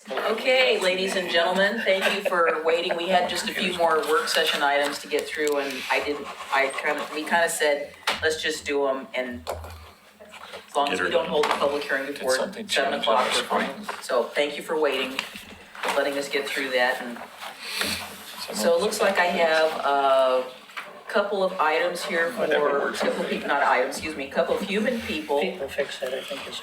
Okay, ladies and gentlemen, thank you for waiting. We had just a few more work session items to get through, and we kind of said, let's just do them, and as long as we don't hold the public hearing before something 7 change o'clock, on we're the screen? fine. So thank you for waiting, letting us get through that. And so it looks like I have a couple of items here for, a couple of human people, People fix it, I think is.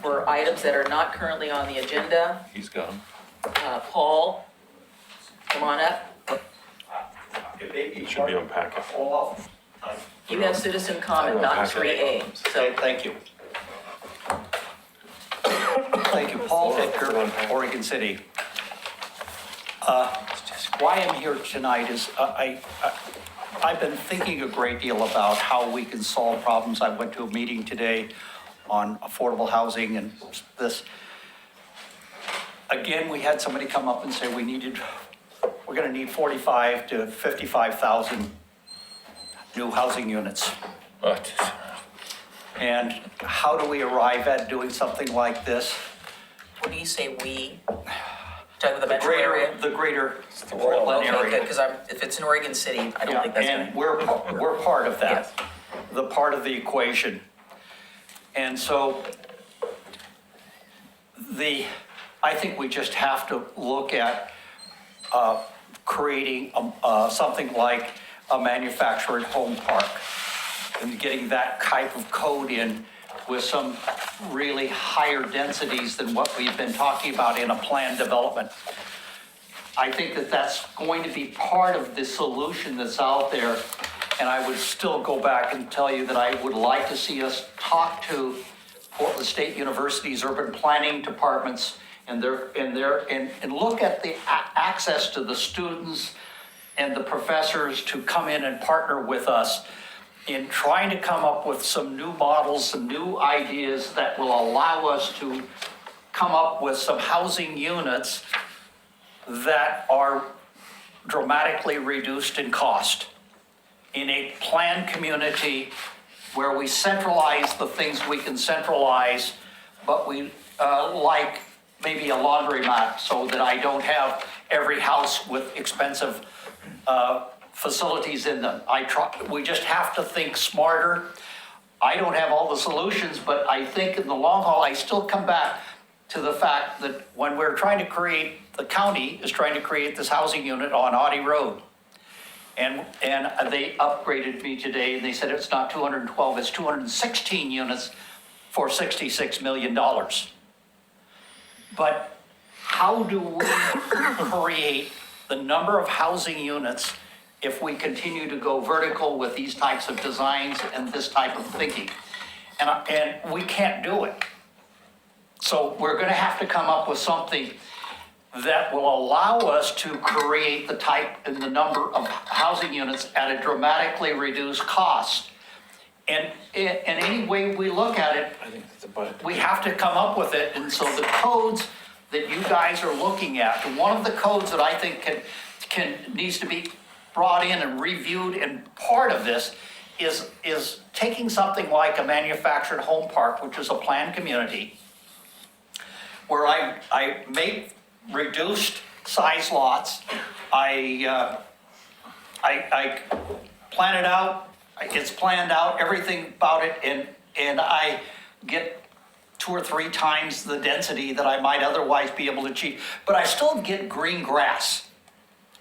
for items that are not currently on the agenda. He's gone. Paul, come on up. It should be on packet. You have citizen comment, not 3A, so. Thank you. Thank you, Paul Ficker, Oregon City. Why I'm here tonight is I've been thinking a great deal about how we can solve problems. I went to a meeting today on affordable housing and this. Again, we had somebody come up and say we're gonna need 45 to 55,000 new housing units. But And how do we arrive at doing something like this? What do you say, we? Talking about the metro area? The greater Portland Okay, good, area. because if it's in Oregon City, I don't think that's And gonna. we're part of that, Yes. the part of the equation. And so I think we just have to look at creating something like a manufactured home park and getting that type of code in with some really higher densities than what we've been talking about in a planned development. I think that that's going to be part of the solution that's out there. And I would still go back and tell you that I would like to see us talk to Portland State University's urban planning departments and look at the access to the students and the professors to come in and partner with us in trying to come up with some new models, some new ideas that will allow us to come up with some housing units that are dramatically reduced in cost in a planned community where we centralize the things we can centralize, but we like maybe a laundromat so that I don't have every house with expensive facilities in them. We just have to think smarter. I don't have all the solutions, but I think in the long haul, I still come back to the fact that when we're trying to create, the county is trying to create this housing unit on Audie Road. And they upgraded me today and they said it's not 212, it's 216 units for $66 million. But how do we create the number of housing units if we continue to go vertical with these types of designs and this type of thinking? And we can't do it. So we're gonna have to come up with something that will allow us to create the type and the number of housing units at a dramatically reduced cost. And any way we look at it, I think that's a budget. we have to come up with it. And so the codes that you guys are looking at, and one of the codes that I think needs to be brought in and reviewed, and part of this is taking something like a manufactured home park, which is a planned community, where I make reduced size lots. I plan it out, it's planned out, everything about it, and I get 2 or 3 times the density that I might otherwise be able to achieve. But I still get green grass.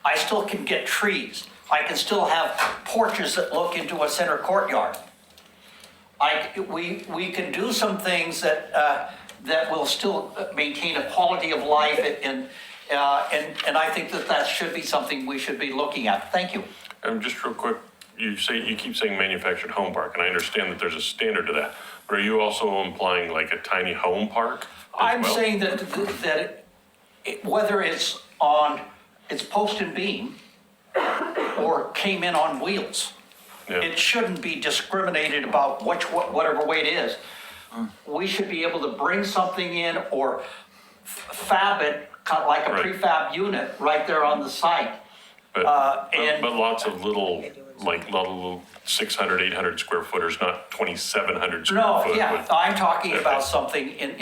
I still can get trees. I can still have porches that look into a center courtyard. We can do some things that will still maintain a quality of life, and I think that should be something we should be looking at. Thank you. Just real quick, you keep saying manufactured home park, and I understand that there's a standard to that. But are you also implying like a tiny home park as I'm well? saying that whether it's post and beam or came in on wheels, Yeah. it shouldn't be discriminated about whatever way it is. We should be able to bring something in or fab it, kind of like a Right. prefab unit right there on the site. But and- lots of little like little 600, 800 square footers, not 2,700 square No, foot. yeah, with- I'm talking about something in,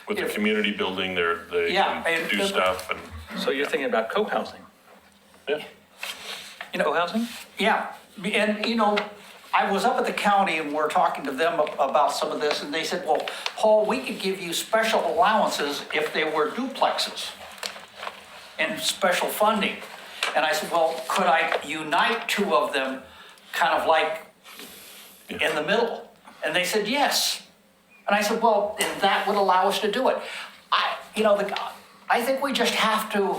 With the if- community building, they Yeah, can and- do stuff and, So you're thinking about co-housing? yeah. Co-housing? yeah, and I was up at the county and we're talking to them about some of this, and they said, well, Paul, we could give you special allowances if they were duplexes and special funding. And I said, well, could I unite two of them kind of like in the middle? And they said, yes. And I said, well, and that would allow us to do it. I think we just have to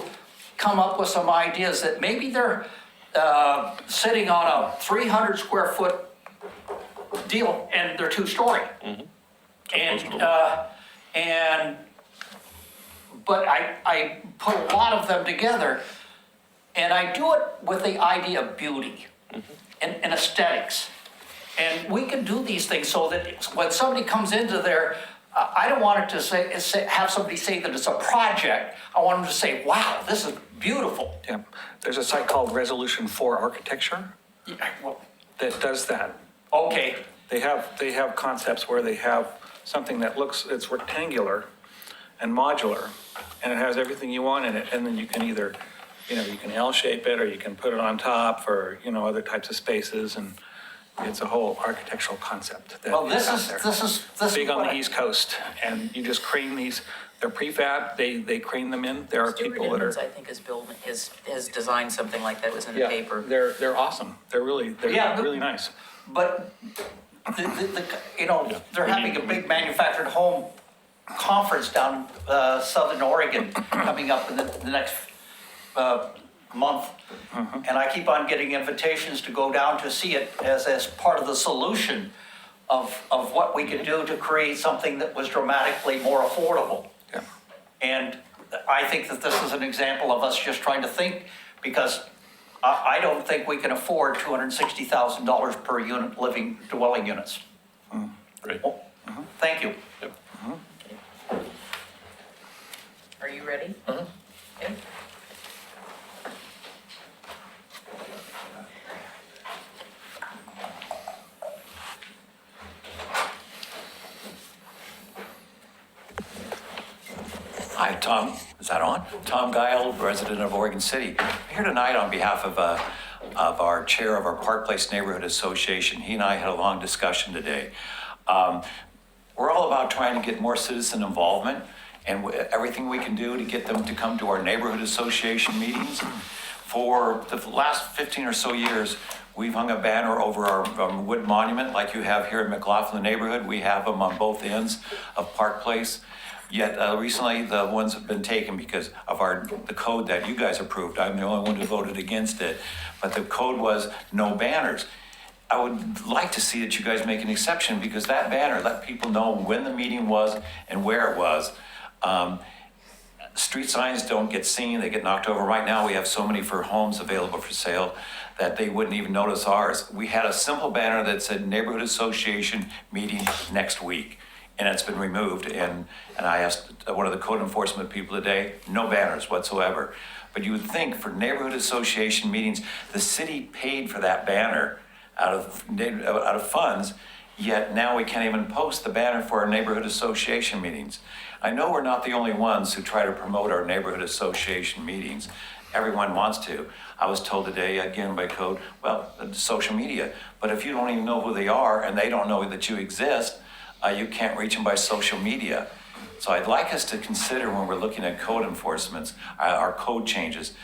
come up with some ideas that maybe they're sitting on a 300 square foot deal and they're two-story. But I put a lot of them together, and I do it with the idea of beauty and aesthetics. And we can do these things so that when somebody comes into there, I don't want it to have somebody say that it's a project. I want them to say, wow, this is beautiful. Yeah. There's a site called Resolution 4 Architecture Yeah, well, that does that. okay, They have concepts where they have something that it's rectangular and modular, and it has everything you want in it, and then you can either, you can L-shape it, or you can put it on top for, other types of spaces, and it's a whole architectural concept that well, is out there. this is. Big on what the I- East Coast, and you just crane these, they're prefab, they crane them in, there are Stuart people that are. Edmonds, I think, has designed something like that, was in the Yeah, paper. they're awesome, they're Yeah, really nice. But, they're having a big manufactured home conference down Southern Oregon coming up in the next month. And I keep on getting invitations to go down to see it as part of the solution of what we could do to create something that was dramatically more affordable. Yeah. And I think that this is an example of us just trying to think, because I don't think we can afford $260,000 per unit dwelling units. Great. Thank you. Yep. Are you ready? Okay. Hi, Tom. Is that on? Tom Guile, resident of Oregon City. I'm here tonight on behalf of our chair of our Park Place Neighborhood Association. He and I had a long discussion today. We're all about trying to get more citizen involvement and everything we can do to get them to come to our neighborhood association meetings. For the last 15 or so years, we've hung a banner over our wood monument like you have here in McLaughlin neighborhood. We have them on both ends of Park Place. Yet recently, the ones have been taken because of the code that you guys approved. I'm the only one who voted against it. But the code was no banners. I would like to see that you guys make an exception, because that banner let people know when the meeting was and where it was. Street signs don't get seen, they get knocked over. Right now, we have so many for homes available for sale that they wouldn't even notice ours. We had a simple banner that said Neighborhood Association meeting next week, and it's been removed. And I asked one of the code enforcement people today, no banners whatsoever. But you would think for neighborhood association meetings, the city paid for that banner out of funds, yet now we can't even post the banner for our neighborhood association meetings. I know we're not the only ones who try to promote our neighborhood association meetings. Everyone wants to. I was told today, again by code, well, social media. But if you don't even know who they are and they don't know that you exist, you can't reach them by social media. So I'd like us to consider, when we're looking at code enforcements, our code changes.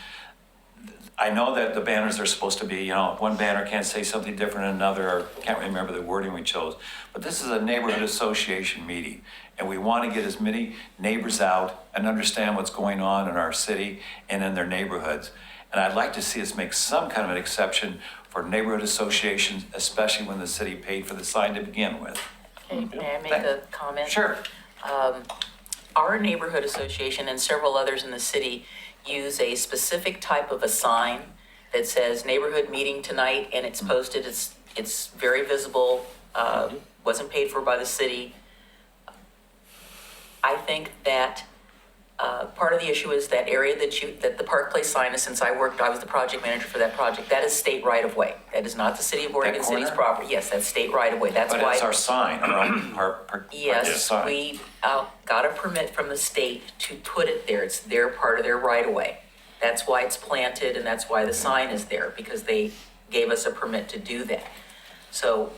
I know that the banners are supposed to be, one banner can't say something different than another, or can't remember the wording we chose. But this is a neighborhood association meeting, and we want to get as many neighbors out and understand what's going on in our city and in their neighborhoods. And I'd like to see us make some kind of an exception for neighborhood associations, especially when the city paid for the sign to begin with. Okay, may I make a comment? Sure. Our neighborhood association and several others in the city use a specific type of a sign that says neighborhood meeting tonight, and it's posted, it's very visible, wasn't paid for by the city. I think that part of the issue is that area that the Park Place sign is, since I was the project manager for that project, that is state right of way. That is not the city of Oregon City's corner? property. Yes, that's state right of way. That's But why. it's our sign, our Yes, sign. we got a permit from the state to put it there. It's their part of their right of way. That's why it's planted and that's why the sign is there, because they gave us a permit to do that. So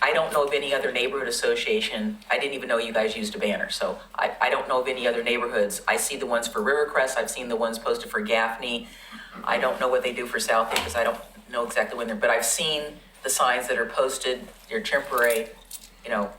I don't know of any other neighborhood association, I didn't even know you guys used a banner, so I don't know of any other neighborhoods. I see the ones for Rivercrest, I've seen the ones posted for Gaffney. I don't know what they do for Southie because I don't know exactly when but I've seen the signs that are posted, they're temporary, you know.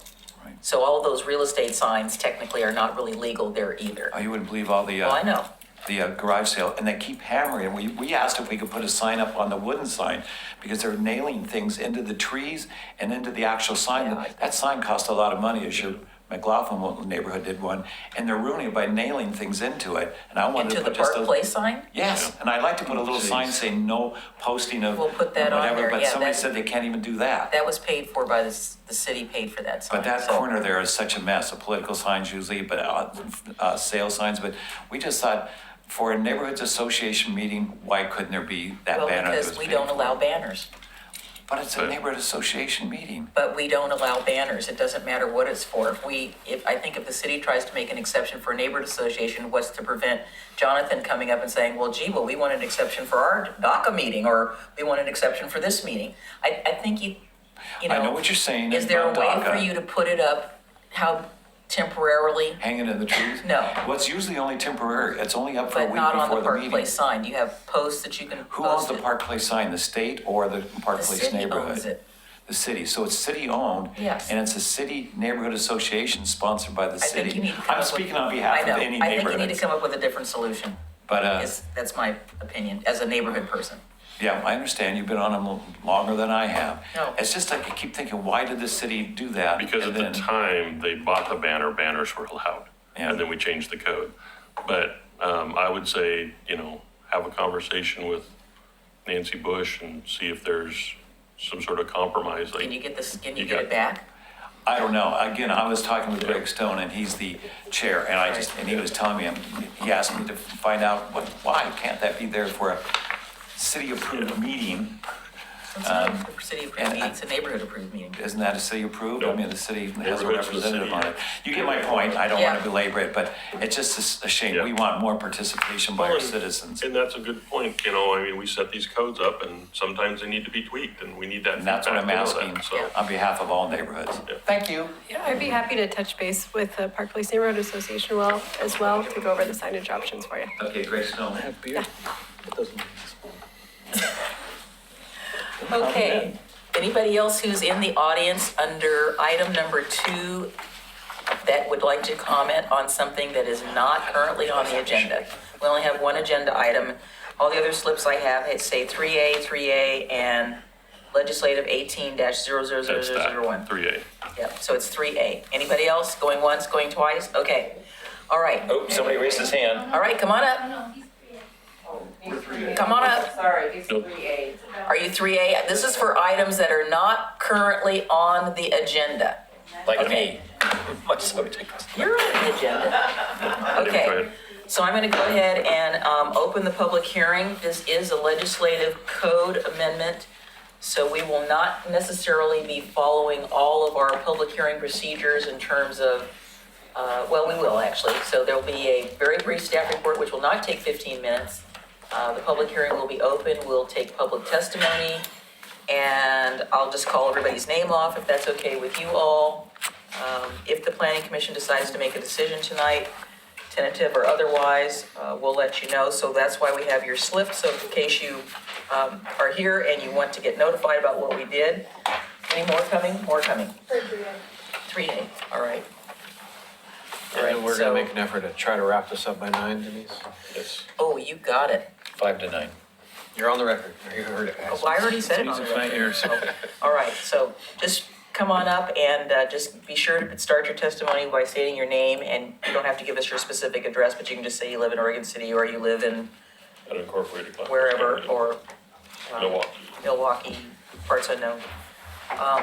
Right. So all of those real estate signs technically are not really legal there either. Oh, you wouldn't believe all the, Well, I know. the garage sale, and they keep hammering. We asked if we could put a sign up on the wooden sign, because they're nailing things into the trees and into the actual sign. Yeah. That sign cost a lot of money, as your McLaughlin neighborhood did one, and they're ruining it by nailing things into it. And I wanted Into to the put just Park a. Place sign? Yes, and I'd like to put a little sign saying no posting of We'll put that on whatever, there, but yeah, somebody that- said they can't even do that. That was paid for by the city paid for that sign. But that so- corner there is such a mess, the political signs usually, but sale signs, but we just thought, for a neighborhoods association meeting, why couldn't there be that Well, banner that was because we paid don't for? allow banners. But it's a neighborhood association meeting. But we don't allow banners. It doesn't matter what it's for. I think if the city tries to make an exception for a neighborhood association, what's to prevent Jonathan coming up and saying, well, we want an exception for our DACA meeting, or we want an exception for this meeting. I think you know. I know what you're saying Is there a about way for DACA. you to put it up, temporarily? Hanging in the trees? No. Well, it's usually only temporary. It's only up for a But week not on the before the Park meeting. Place sign. You have posts that you can post. Who owns the it. Park Place sign, the state or the Park The Place city neighborhood? owns it. The city, so it's city-owned. Yes. And it's a city neighborhood association sponsored by the I think you city. need to come I'm up with- speaking on I behalf know. of any I think you need to neighborhoods. come up with a different solution. But, That's my opinion, as a neighborhood person. yeah, I understand, you've been on them longer than I have. No. It's just like, I keep thinking, why did the city do that? Because at And the then- time they bought the banner, banners were allowed. Yeah. And then we changed the code. But I would say, have a conversation with Nancy Bush and see if there's some sort of compromise. Can you get this, can you You get got- it back? I don't know. Again, I was talking with Greg Stone, and he's the chair, and he was telling me, he asked me to find out why can't that be there for a city-approved meeting? It's not a city approved and I- meeting, it's a neighborhood approved meeting. Isn't that a city-approved? I No. mean, the city has a Neighborhoods, the representative city. on it. You get my point. I don't want Yeah. to belabor it, but it's just a shame. Yeah. We want more participation by our citizens. And that's a good point, we set these codes up and sometimes they need to be tweaked and we need that And that's what I'm feedback to know asking that, so. on behalf of all neighborhoods. Thank you. Yeah, I'd be happy to touch base with the Park Place Neighborhood Association as well to go over the signage options for you. Okay, Greg Stone. Have beer. It doesn't- Okay, anybody else who's in the audience under item number 2 that would like to comment on something that is not currently on the agenda? We only have one agenda item. All the other slips I have, it say 3A, and legislative 18-00001. That's that, 3A. Yep, so it's 3A. Anybody else? Going once, going twice? Okay. All right. Oh, somebody raised his hand. All right, come on up. Come on up. Sorry, he's Nope. 3A. Are you 3A? This is for items that are not currently on the agenda. Like Okay. me. My subject. You're on the agenda. Go Okay, ahead. so I'm going to go ahead and open the public hearing. This is a legislative code amendment, so we will not necessarily be following all of our public hearing procedures in terms of, well, we will actually. So there'll be a very brief staff report, which will not take 15 minutes. The public hearing will be open. We'll take public testimony, and I'll just call everybody's name off if that's okay with you all. If the planning commission decides to make a decision tonight, tentative or otherwise, we'll let you know. So that's why we have your slip, so in case you are here and you want to get notified about what we did. Any more coming? More coming. 3A, all right. All right, And we're so- gonna make an effort to try to wrap this up by 9, Denise. Yes. Oh, you got it. 5 to 9. You're on the record. You heard it, guys. Oh, I already said it on the Easy to find record. yours. So, all right, so just come on up and just be sure to start your testimony by stating your name, and you don't have to give us your specific address, but you can just say you live in Oregon City or you live in An incorporated class. wherever, or Milwaukee. Milwaukee, parts unknown.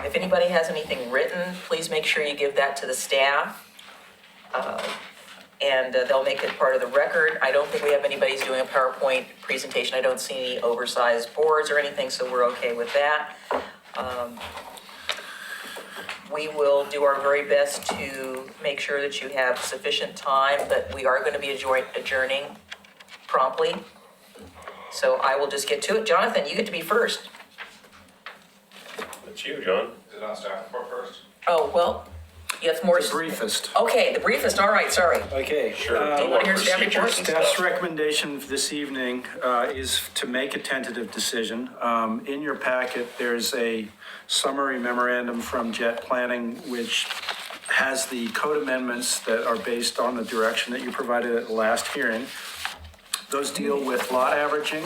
If anybody has anything written, please make sure you give that to the staff. and they'll make it part of the record. I don't think we have anybody's doing a PowerPoint presentation. I don't see any oversized boards or anything, so we're okay with that. We will do our very best to make sure that you have sufficient time, but we are going to be adjourning promptly. So I will just get to it. Jonathan, you get to be first. That's you, John. Is it on staff report first? Oh, well, you have more. The briefest. Okay, the briefest, all right, sorry. Okay. Sure. Do you want to hear staff reports? Staff's recommendation this evening is to make a tentative decision. In your packet, there's a summary memorandum from Jet Planning, which has the code amendments that are based on the direction that you provided at the last hearing. Those deal with lot averaging,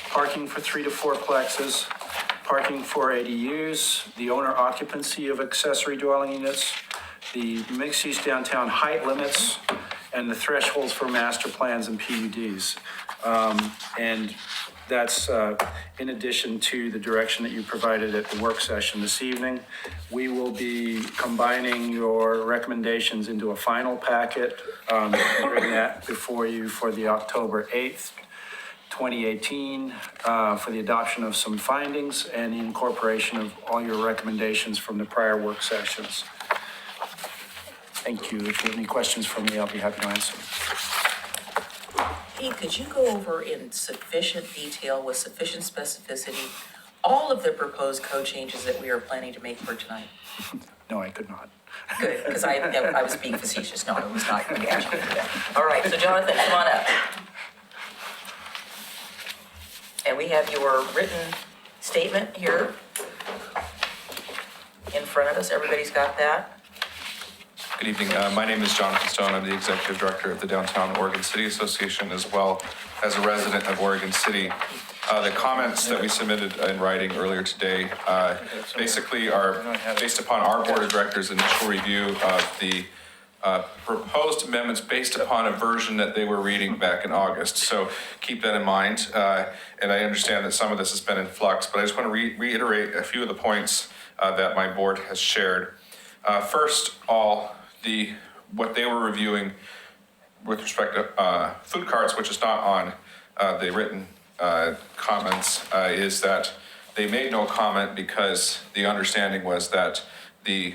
parking for 3 to 4 plexes, parking for ADUs, the owner occupancy of accessory dwelling units, the mixed-use downtown height limits, and the thresholds for master plans and PUDs. And that's in addition to the direction that you provided at the work session this evening. We will be combining your recommendations into a final packet, bring that before you for the October 8th, 2018, for the adoption of some findings and the incorporation of all your recommendations from the prior work sessions. Thank you. If you have any questions for me, I'll be happy to answer. Pete, could you go over in sufficient detail with sufficient specificity all of the proposed code changes that we are planning to make for tonight? No, I could not. Good, because I was being facetious. No, I was not going to actually do that. All right, so Jonathan, come on up. And we have your written statement here in front of us. Everybody's got that? Good evening. My name is Jonathan Stone. I'm the Executive Director of the Downtown Oregon City Association, as well as a resident of Oregon City. The comments that we submitted in writing earlier today basically are based upon our Board of Directors' initial review of the proposed amendments based upon a version that they were reading back in August. So keep that in mind. And I understand that some of this has been in flux, but I just want to reiterate a few of the points that my board has shared. First, what they were reviewing with respect to food carts, which is not on the written comments, is that they made no comment because the understanding was that the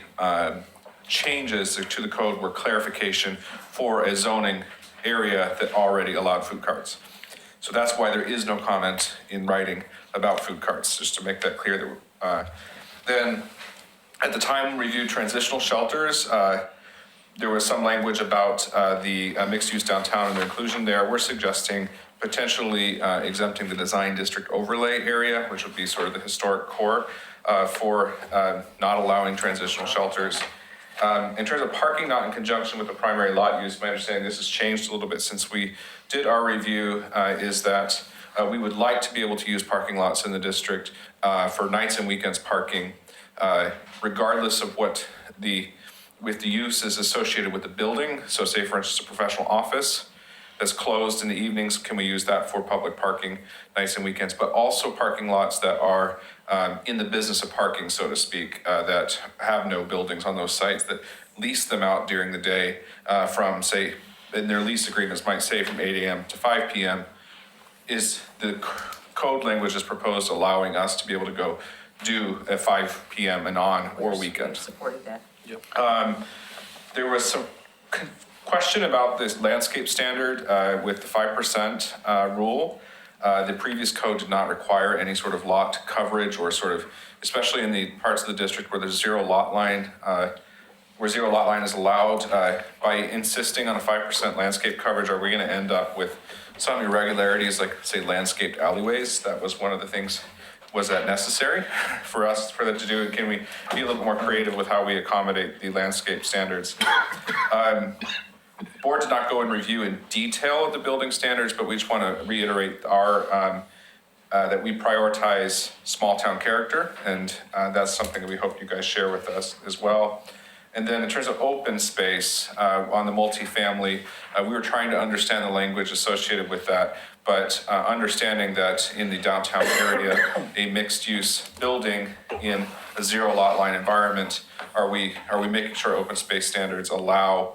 changes to the code were clarification for a zoning area that already allowed food carts. So that's why there is no comment in writing about food carts, just to make that clear. Then, at the time we reviewed transitional shelters, there was some language about the mixed-use downtown and their inclusion there. We're suggesting potentially exempting the design district overlay area, which would be sort of the historic core for not allowing transitional shelters. In terms of parking not in conjunction with the primary lot use, my understanding this has changed a little bit since we did our review, is that we would like to be able to use parking lots in the district for nights and weekends parking, regardless of what the use is associated with the building. So say, for instance, a professional office that's closed in the evenings, can we use that for public parking nights and weekends? But also parking lots that are in the business of parking, so to speak, that have no buildings on those sites, that lease them out during the day from, say, in their lease agreements might say from 8 a.m. to 5 p.m. is the code language is proposed allowing us to be able to go do at 5 p.m. and on or weekends. Supported that. There was some question about this landscape standard with the 5% rule. The previous code did not require any sort of lot coverage or sort of, especially in the parts of the district where there's zero lot line, where zero lot line is allowed. By insisting on a 5% landscape coverage, are we going to end up with some irregularities like, say, landscaped alleyways? That was one of the things. Was that necessary for us, for that to do? Can we be a little more creative with how we accommodate the landscape standards? Board did not go and review in detail of the building standards, but we just want to reiterate our that we prioritize small town character, and that's something that we hope you guys share with us as well. And then in terms of open space on the multifamily, we were trying to understand the language associated with that, but understanding that in the downtown area, a mixed-use building in a zero lot line environment, are we making sure open space standards allow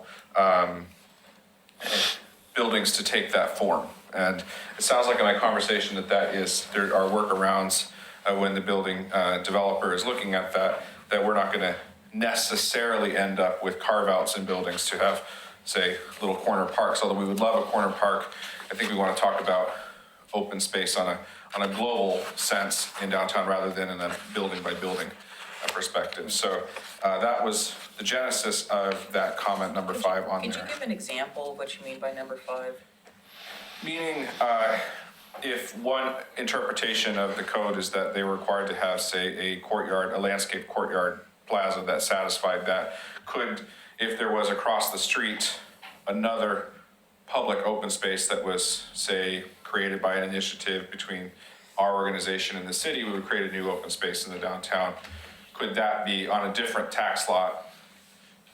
buildings to take that form. And it sounds like in my conversation that there are workarounds when the building developer is looking at that we're not gonna necessarily end up with carve-outs in buildings to have, say, little corner parks, although we would love a corner park. I think we wanna talk about open space on a global sense in downtown rather than in a building by building perspective. So that was the genesis of that comment number 5 on Could you there. give an example of what you mean by number 5? Meaning, if one interpretation of the code is that they were required to have, say, a courtyard, a landscape courtyard plaza that satisfied that, could, if there was across the street, another public open space that was, say, created by an initiative between our organization and the city, we would create a new open space in the downtown. Could that be on a different tax lot,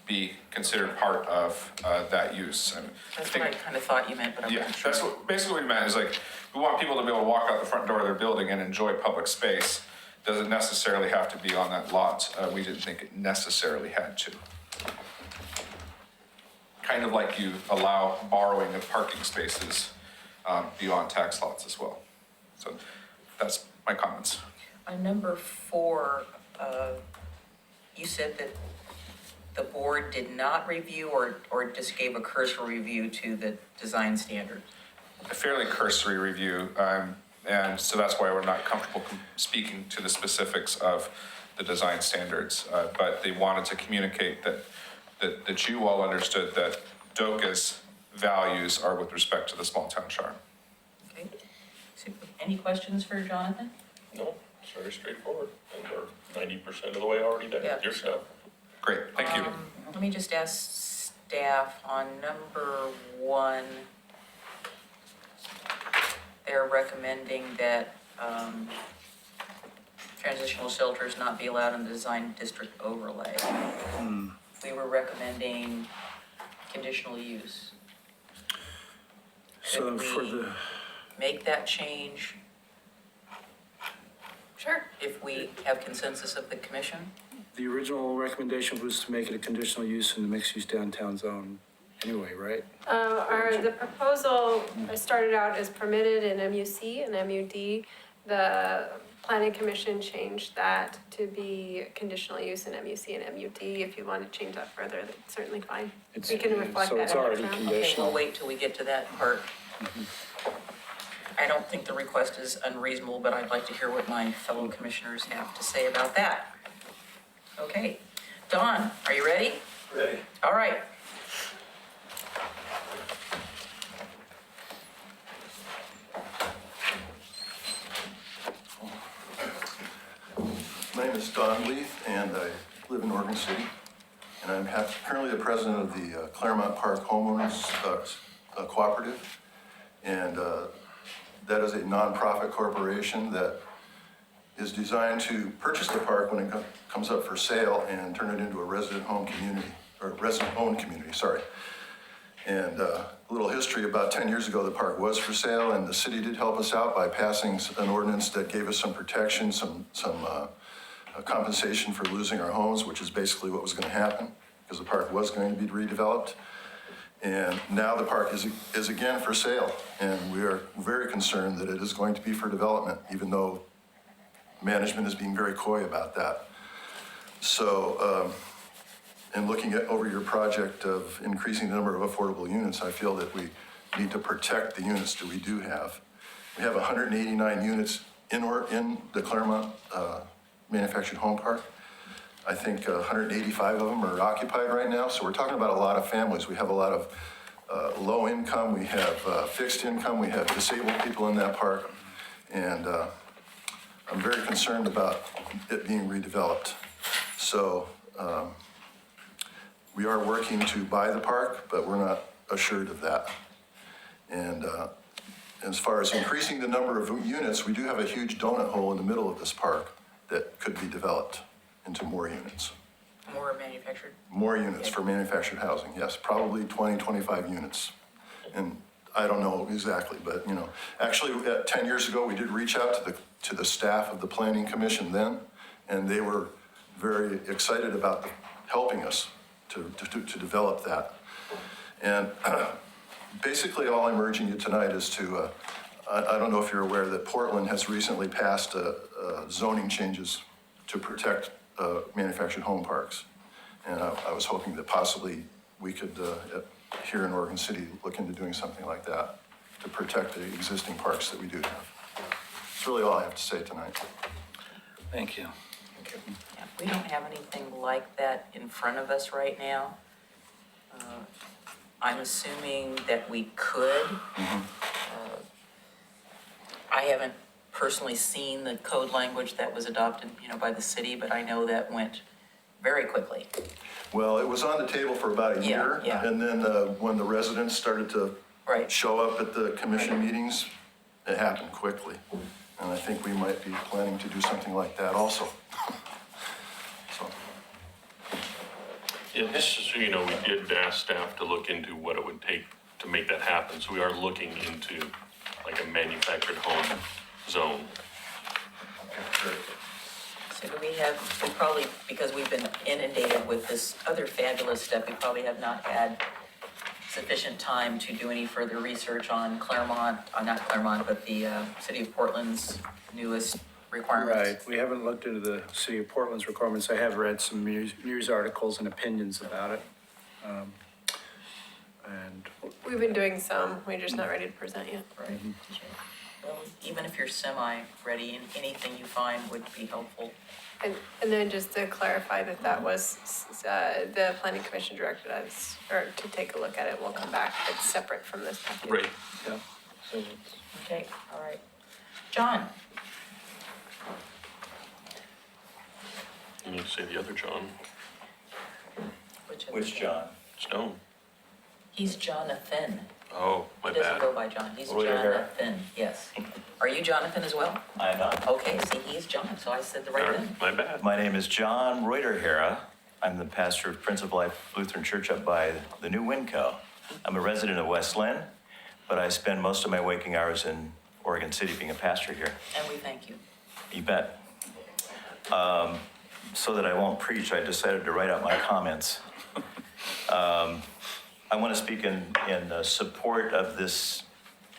be considered part of that use? And That's what I kind of thought you meant, but I'm yeah, not sure. that's what, basically what we meant is like, we want people to be able to walk out the front door of their building and enjoy public space. Doesn't necessarily have to be on that lot. We didn't think it necessarily had to. Kind of like you allow borrowing of parking spaces beyond tax lots as well. So that's my comments. On number 4, you said that the board did not review or just gave a cursory review to the design standards. A fairly cursory review, and so that's why we're not comfortable speaking to the specifics of the design standards. But they wanted to communicate that you all understood that DOCA's values are with respect to the small town charm. Okay. Super. Any questions for Jonathan? No, it's very straightforward, and we're 90% of the way already there Yeah. with your stuff. Great, thank you. Let me just ask staff on number 1. They're recommending that transitional shelters not be allowed in the design district overlay. We were recommending conditional use. So Could for we the, make that change Sure. if we have consensus of the commission? the original recommendation was to make it a conditional use in the mixed-use downtown zone anyway, right? The proposal started out as permitted in MUC and MUD. The planning commission changed that to be conditional use in MUC and MUD. If you want to change that further, that's certainly fine. We can reflect So that it's in the already plan. Okay, conditional. we'll wait till we get to that part. I don't think the request is unreasonable, but I'd like to hear what my fellow commissioners have to say about that. Okay, Don, are you ready? Ready. All right. My name is Don Leith, and I live in Oregon City. And I'm currently the president of the Claremont Park Homeowners Cooperative. And that is a nonprofit corporation that is designed to purchase the park when it comes up for sale and turn it into a resident home community, or resident-owned community, sorry. And a little history, about 10 years ago, the park was for sale, and the city did help us out by passing an ordinance that gave us some protection, some compensation for losing our homes, which is basically what was going to happen, because the park was going to be redeveloped. And now the park is again for sale, and we are very concerned that it is going to be for development, even though management is being very coy about that. So, in looking over your project of increasing the number of affordable units, I feel that we need to protect the units that we do have. We have 189 units in the Claremont Manufactured Home Park. I think 185 of them are occupied right now, so we're talking about a lot of families. We have a lot of low income, we have fixed income, we have disabled people in that park, and I'm very concerned about it being redeveloped. So we are working to buy the park, but we're not assured of that. And as far as increasing the number of units, we do have a huge donut hole in the middle of this park that could be developed into more units. More manufactured. More units for manufactured housing, yes, probably 20, 25 units. And I don't know exactly, but you know, actually 10 years ago, we did reach out to the staff of the Planning Commission then, and they were very excited about helping us to develop that. And Basically, all I'm urging you tonight is to, I don't know if you're aware that Portland has recently passed zoning changes to protect manufactured home parks. And I was hoping that possibly we could, here in Oregon City, look into doing something like that to protect the existing parks that we do have. That's really all I have to say tonight. Thank you. Yeah, we don't have anything like that in front of us right now. I'm assuming that we could. I haven't personally seen the code language that was adopted, by the city, but I know that went very quickly. Well, it was on the table for about a year. Yeah. And then when the residents started to Right. show up at the commission meetings, it happened quickly. And I think we might be planning to do something like that also. So, Yeah, just so you know, we did ask staff to look into what it would take to make that happen. So we are looking into like a manufactured home zone. So do we probably, because we've been inundated with this other fabulous stuff, we probably have not had sufficient time to do any further research on Claremont, not Claremont, but the City of Portland's newest requirements. Right, we haven't looked into the city of Portland's requirements. I have read some news articles and opinions about it. And We've been doing some, we're just not ready to present yet. Right. Well, even if you're semi-ready, anything you find would be helpful. And then just to clarify that was, the planning commission directed us, or to take a look at it, we'll come back, it's separate from this package. Right. yeah, so it's, Okay, all right. John? You need to say the other John. Which John? Stone. He's Jonathan. Oh, my He doesn't bad. go by John, he's Roy O'Hara. Jonathan, yes. Are you Jonathan as well? I'm not. Okay, see, he's John, so I said the right All thing. right, my bad. My name is John Reuterhera. I'm the pastor of Prince of Life Lutheran Church up by the new Winco. I'm a resident of West Lynn, but I spend most of my waking hours in Oregon City being a pastor here. And we thank you. You bet. So that I won't preach, I decided to write out my comments. I want to speak in support of this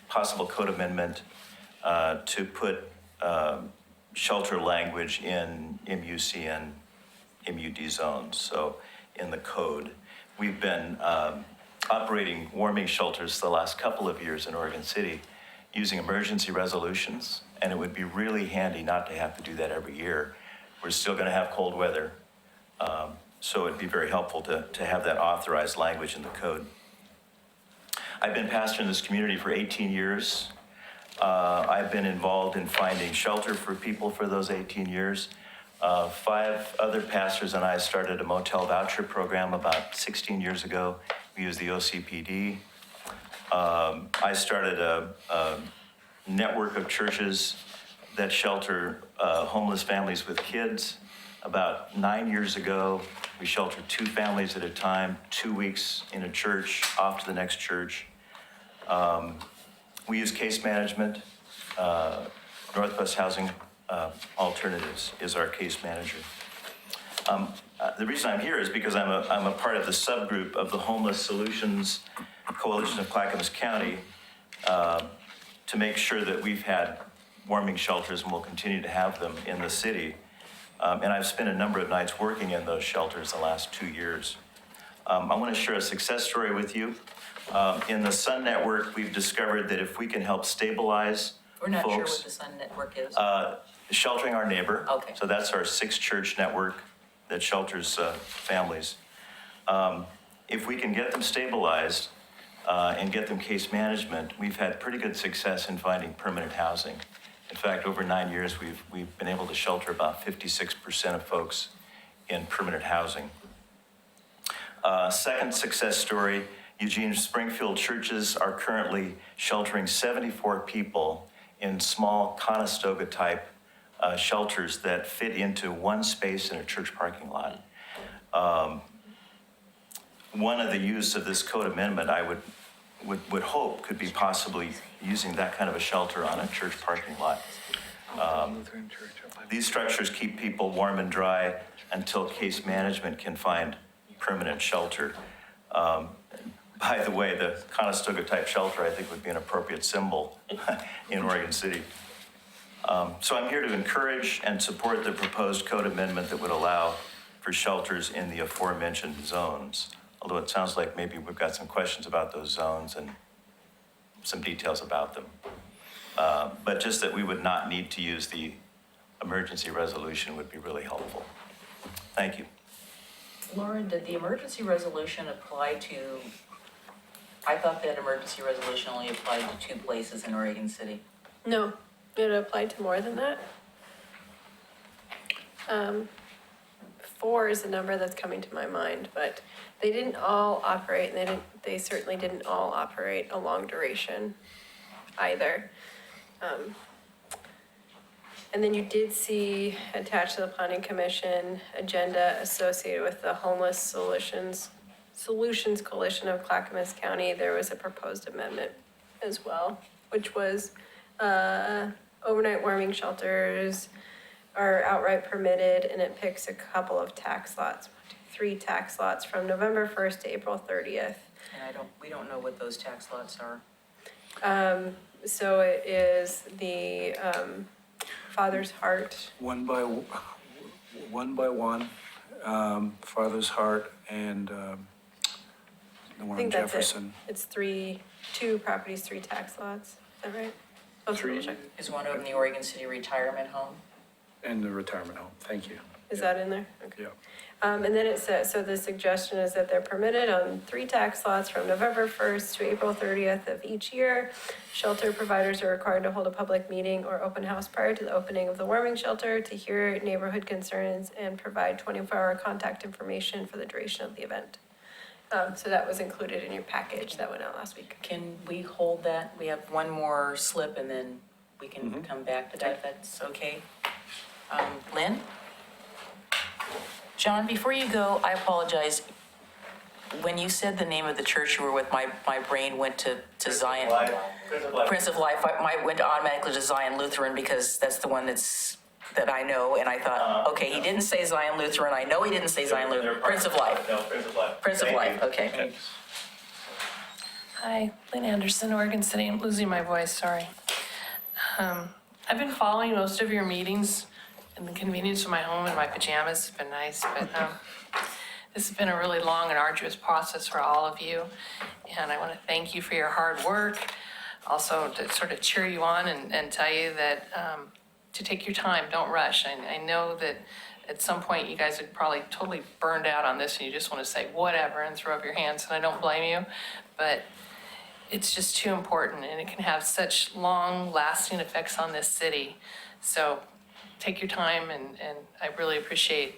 possible code amendment to put shelter language in MUC and MUD zones, so in the code. We've been operating warming shelters the last couple of years in Oregon City using emergency resolutions, and it would be really handy not to have to do that every year. We're still going to have cold weather, so it'd be very helpful to have that authorized language in the code. I've been pastor in this community for 18 years. I've been involved in finding shelter for people for those 18 years. 5 other pastors and I started a motel voucher program about 16 years ago. We used the OCPD. I started a network of churches that shelter homeless families with kids. About 9 years ago, we sheltered 2 families at a time, 2 weeks in a church, off to the next church. We use case management. Northwest Housing Alternatives is our case manager. The reason I'm here is because I'm a part of the subgroup of the Homeless Solutions Coalition of Clackamas County to make sure that we've had warming shelters and will continue to have them in the city. And I've spent a number of nights working in those shelters the last 2 years. I want to share a success story with you. In the Sun Network, we've discovered that if we can help stabilize We're not sure folks, what the Sun Network is. Sheltering Our Neighbor. Okay. So that's our 6-church network that shelters families. If we can get them stabilized and get them case management, we've had pretty good success in finding permanent housing. In fact, over 9 years, we've been able to shelter about 56% of folks in permanent housing. Second success story, Eugene Springfield churches are currently sheltering 74 people in small Conestoga-type shelters that fit into one space in a church parking lot. One of the use of this code amendment, I would hope, could be possibly using that kind of a shelter on a church parking lot. These structures keep people warm and dry until case management can find permanent shelter. by the way, the Conestoga type shelter, I think, would be an appropriate symbol in Oregon City. So I'm here to encourage and support the proposed code amendment that would allow for shelters in the aforementioned zones. Although it sounds like maybe we've got some questions about those zones and some details about them. But just that we would not need to use the emergency resolution would be really helpful. Thank you. Lauren, did the emergency resolution apply to, I thought that emergency resolution only applied to 2 places in Oregon City. No, it applied to more than that. 4 is the number that's coming to my mind, but they didn't all operate, and they certainly didn't all operate a long duration either. And then you did see attached to the Planning Commission agenda associated with the Homeless Solutions Coalition of Clackamas County. There was a proposed amendment as well, which was overnight warming shelters are outright permitted, and it picks a couple of tax lots, 3 tax lots from November 1st to April 30th. And we don't know what those tax lots are. So it is the Father's Heart. One by one, Father's Heart and the I one on think that's it. Jefferson. It's 2 properties, 3 tax lots. Is that right? Oh, 3. Is one of them the Oregon City Retirement Home? And the retirement home, thank you. Is that in there? Okay. Yeah. And then it says, so the suggestion is that they're permitted on 3 tax lots from November 1st to April 30th of each year. Shelter providers are required to hold a public meeting or open house prior to the opening of the warming shelter to hear neighborhood concerns and provide 24-hour contact information for the duration of the event. So that was included in your package that went out last week. Can we hold that? We have one more slip and then we can come back to that, if that's okay. Lynn? John, before you go, I apologize. When you said the name of the church you were with, my brain went to Zion. Prince of Life. I went automatically to Zion Lutheran because that's the one that I know, and I thought, okay, he didn't say Zion Lutheran. I know he didn't say Zion Lutheran. Prince of Life. No, Prince of Life. Prince of Life, okay. Hi, Lynn Anderson, Oregon City. I'm losing my voice, sorry. I've been following most of your meetings in the convenience of my home in my pajamas. It's been nice, but this has been a really long and arduous process for all of you. And I want to thank you for your hard work. Also to sort of cheer you on and tell you that to take your time, don't rush. I know that at some point you guys are probably totally burned out on this and you just want to say whatever and throw up your hands, and I don't blame you. But it's just too important, and it can have such long-lasting effects on this city. So take your time, and I really appreciate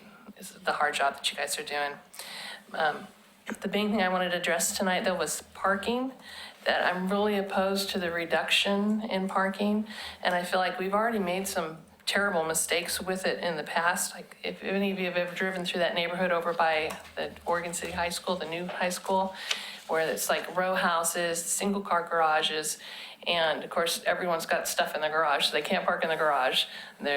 the hard job that you guys are doing. The main thing I wanted to address tonight, though, was parking. That I'm really opposed to the reduction in parking, and I feel like we've already made some terrible mistakes with it in the past. Like if any of you have ever driven through that neighborhood over by the Oregon City High School, the new high school, where it's like row houses, single car garages, and of course everyone's got stuff in the garage, so they can't park in the garage. And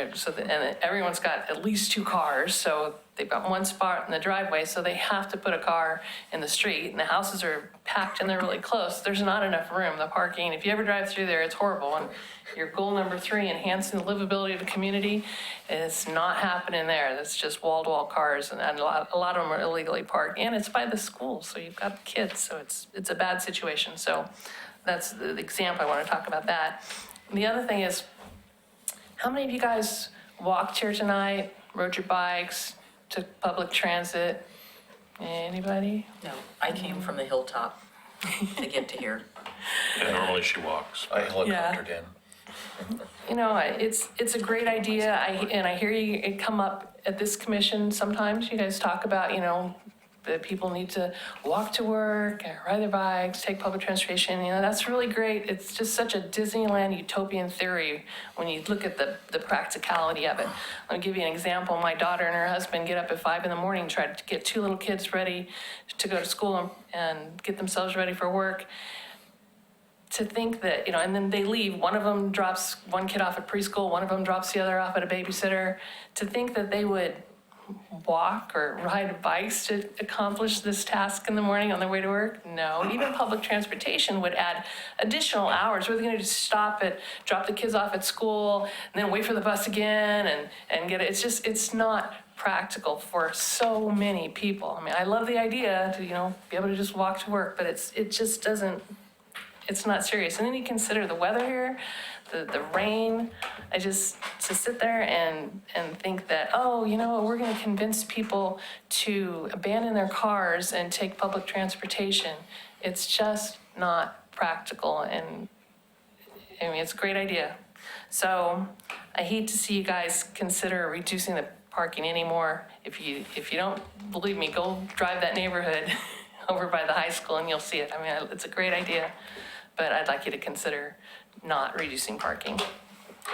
everyone's got at least 2 cars, so they've got 1 spot in the driveway, so they have to put a car in the street, and the houses are packed and they're really close. There's not enough room. The parking, if you ever drive through there, it's horrible. And your goal number 3, enhancing the livability of the community, is not happening there. That's just wall-to-wall cars, and a lot of them are illegally parked. And it's by the school, so you've got kids, so it's a bad situation. So that's the example. I want to talk about that. And the other thing is, how many of you guys walked here tonight, rode your bikes, took public transit? Anybody? No, I came from the hilltop to get to here. And normally she walks. I helicoptered in. You know, it's a great idea. I hear you come up at this commission sometimes. You guys talk about, you know, that people need to walk to work, ride their bikes, take public transportation. You know, that's really great. It's just such a Disneyland utopian theory when you look at the practicality of it. I'll give you an example. My daughter and her husband get up at 5 in the morning, try to get 2 little kids ready to go to school and get themselves ready for work. To think that, you know, and then they leave. One of them drops one kid off at preschool, one of them drops the other off at a babysitter. To think that they would walk or ride bikes to accomplish this task in the morning on their way to work? No. Even public transportation would add additional hours. We're gonna just stop at, drop the kids off at school, and then wait for the bus again and get it. It's just, it's not practical for so many people. I mean, I love the idea to, be able to just walk to work, but it just doesn't, it's not serious. And then you consider the weather here, the rain. To sit there and think that, we're gonna convince people to abandon their cars and take public transportation. It's just not practical, and I mean, it's a great idea. So I hate to see you guys consider reducing the parking anymore. If you don't believe me, go drive that neighborhood over by the high school and you'll see it. I mean, it's a great idea, but I'd like you to consider not reducing parking.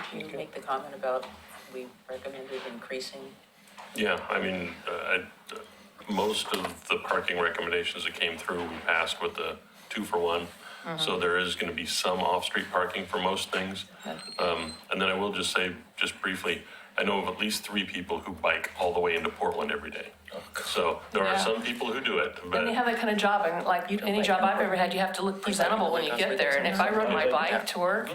Can you make the comment about we recommended increasing? Yeah, I mean, most of the parking recommendations that came through, we passed with the 2-for-1. So there is going to be some off-street parking for most things. And then I will just say, just briefly, I know of at least 3 people who bike all the way into Portland every day. So there are some people who do it, but And they have that kind of job, and like any job I've ever had, you have to look presentable when you get there. And if I rode my bike to work,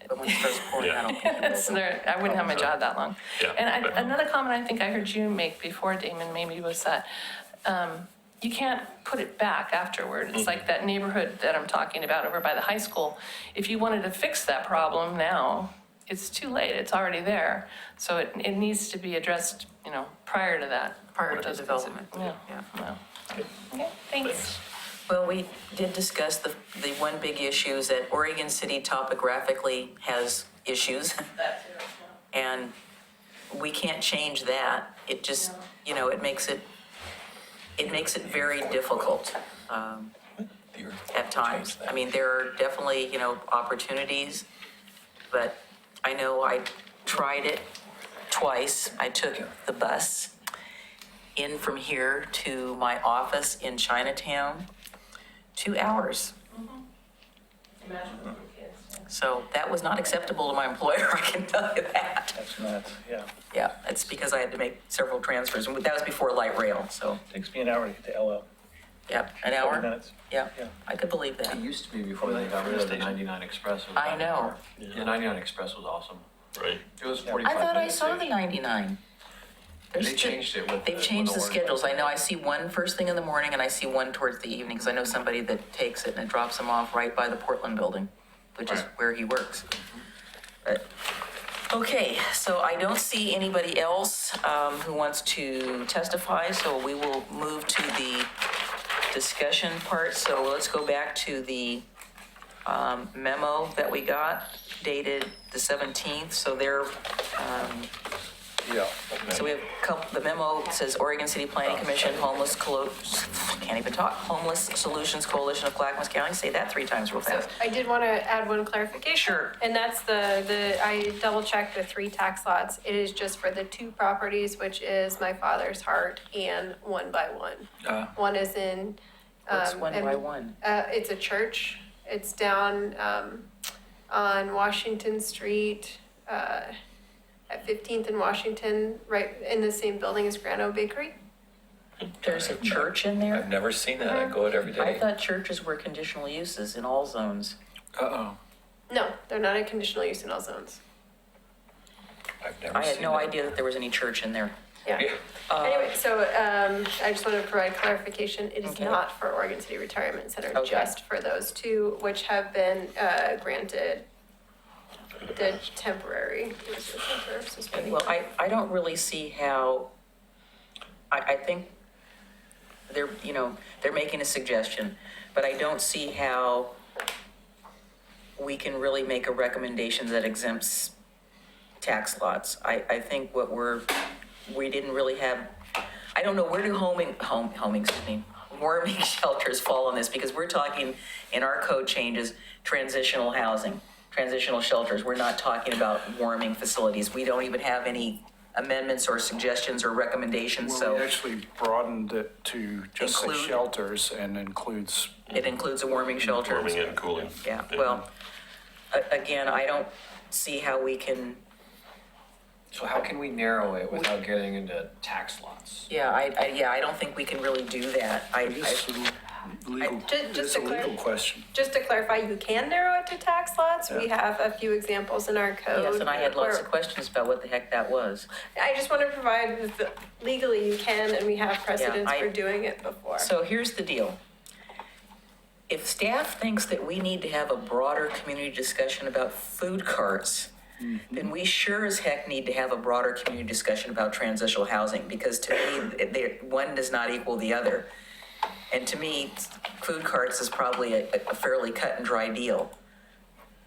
But when it starts pouring, I don't think it will. I wouldn't have my job that long. Yeah, And but- another comment I think I heard you make before, Damon, maybe was that you can't put it back afterward. It's like that neighborhood that I'm talking about over by the high school. If you wanted to fix that problem now, it's too late. It's already there. So it needs to be addressed, prior to that. Prior to development. Yeah. Yeah. Okay, thanks. Well, we did discuss the one big issue is that Oregon City topographically has issues. And we can't change that. It just, it makes it very difficult at times. I mean, there are definitely, opportunities, but I know I tried it twice. I took the bus in from here to my office in Chinatown, 2 hours. So that was not acceptable to my employer, I can tell you that. That's nuts, yeah. Yeah, it's because I had to make several transfers, and that was before light rail, so, Takes me an hour to get to LO. yeah, an 40 hour? minutes. Yeah, Yeah. I could believe that. It used to be before they got rid of the 99 Express. It was I know. The 99 Express was awesome. right. It was I 45 thought I minutes saw the each. 99. There's They changed it with. They've changed the with schedules. I know I see one first thing in the morning and I see one towards the evening, because I know somebody that takes it and it drops them off right by the Portland building, which is where he works. But, okay, so I don't see anybody else who wants to testify, so we will move to the discussion part. So let's go back to the memo that we got dated the 17th. So there, Yeah. so we have the memo says Oregon City Planning Commission, can't even talk, Homeless Solutions Coalition of Clackamas County. Say that 3 times real So fast. I did want to add one clarification. Sure. And that's I double checked the 3 tax lots. It is just for the 2 properties, which is my father's heart and 1 by 1. One is in. What's 1 by 1? It's a church. It's down on Washington Street, at 15th and Washington, right in the same building as Grano Bakery. There's a church in there? I've never seen that. I go it every I day. thought churches were conditional uses in all zones. Uh-oh. No, they're not a conditional use in all zones. I've never I had seen no that. idea that there was any church in there. Yeah. Anyway, so I just wanted to provide clarification. It is Okay. not for Oregon City Retirement Center, Okay. just for those 2, which have been granted the temporary suspending. Well, I don't really see how, I think they're, they're making a suggestion, but I don't see how we can really make a recommendation that exempts tax lots. I think we didn't really have, I don't know, where do warming shelters fall on this? Because we're talking, in our code changes, transitional housing, transitional shelters. We're not talking about warming facilities. We don't even have any amendments or suggestions or recommendations, Well, we so actually broadened it to just say Include- shelters and includes, it includes a warming shelter. Warming and cooling. Yeah, well, again, I don't see how we can So how can we narrow it without getting into tax lots? Yeah, I don't think we can really do that. It's legal, Just it's to a legal question. Just to clarify, you can narrow it to tax lots. We have a few examples in our code. Yes, and I had lots where- of questions about what the heck that was. I just want to provide with legally you can, and we have precedents I- for doing it before. So here's the deal. If staff thinks that we need to have a broader community discussion about food carts, then we sure as heck need to have a broader community discussion about transitional housing, because to me, one does not equal the other. And to me, food carts is probably a fairly cut and dry deal.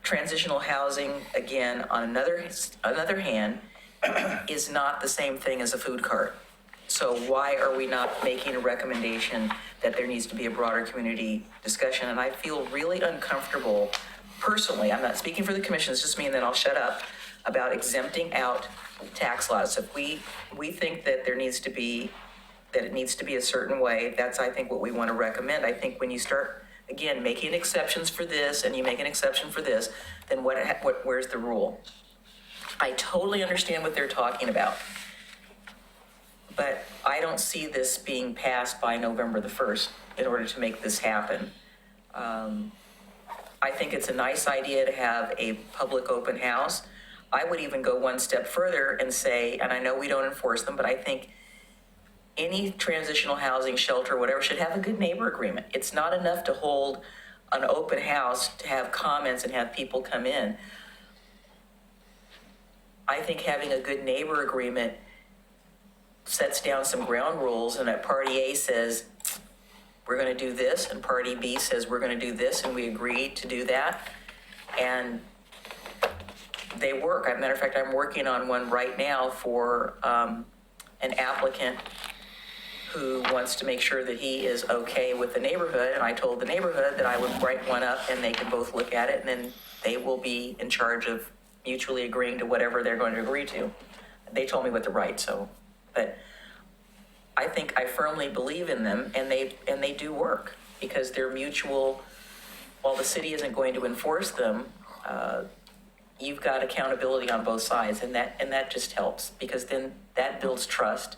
Transitional housing, again, on another hand, is not the same thing as a food cart. So why are we not making a recommendation that there needs to be a broader community discussion? And I feel really uncomfortable, personally, I'm not speaking for the commission, it's just me, and then I'll shut up, about exempting out tax lots. If we think that there needs to be, that it needs to be a certain way, that's, I think, what we want to recommend. I think when you start, again, making exceptions for this, and you make an exception for this, then where's the rule? I totally understand what they're talking about. But I don't see this being passed by November the 1st in order to make this happen. I think it's a nice idea to have a public open house. I would even go one step further and say, and I know we don't enforce them, but I think any transitional housing, shelter, whatever, should have a good neighbor agreement. It's not enough to hold an open house to have comments and have people come in. I think having a good neighbor agreement sets down some ground rules, and that party A says, we're going to do this, and party B says, we're going to do this, and we agree to do that. And they work. As a matter of fact, I'm working on one right now for an applicant who wants to make sure that he is okay with the neighborhood. And I told the neighborhood that I would write one up, and they can both look at it, and then they will be in charge of mutually agreeing to whatever they're going to agree to. They told me what to write, so. But I think I firmly believe in them, and they do work, because they're mutual. While the city isn't going to enforce them, you've got accountability on both sides, and that just helps, because then that builds trust.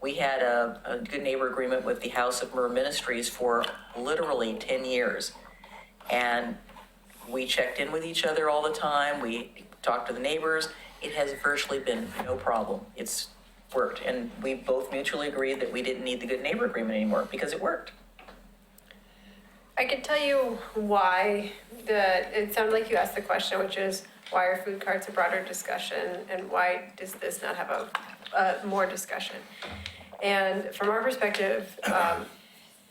We had a good neighbor agreement with the House of Myrrh Ministries for literally 10 years. And we checked in with each other all the time. We talked to the neighbors. It has virtually been no problem. It's worked. And we both mutually agreed that we didn't need the good neighbor agreement anymore, because it worked. I can tell you why it sounded like you asked the question, which is, why are food carts a broader discussion, and why does this not have a more discussion? And from our perspective,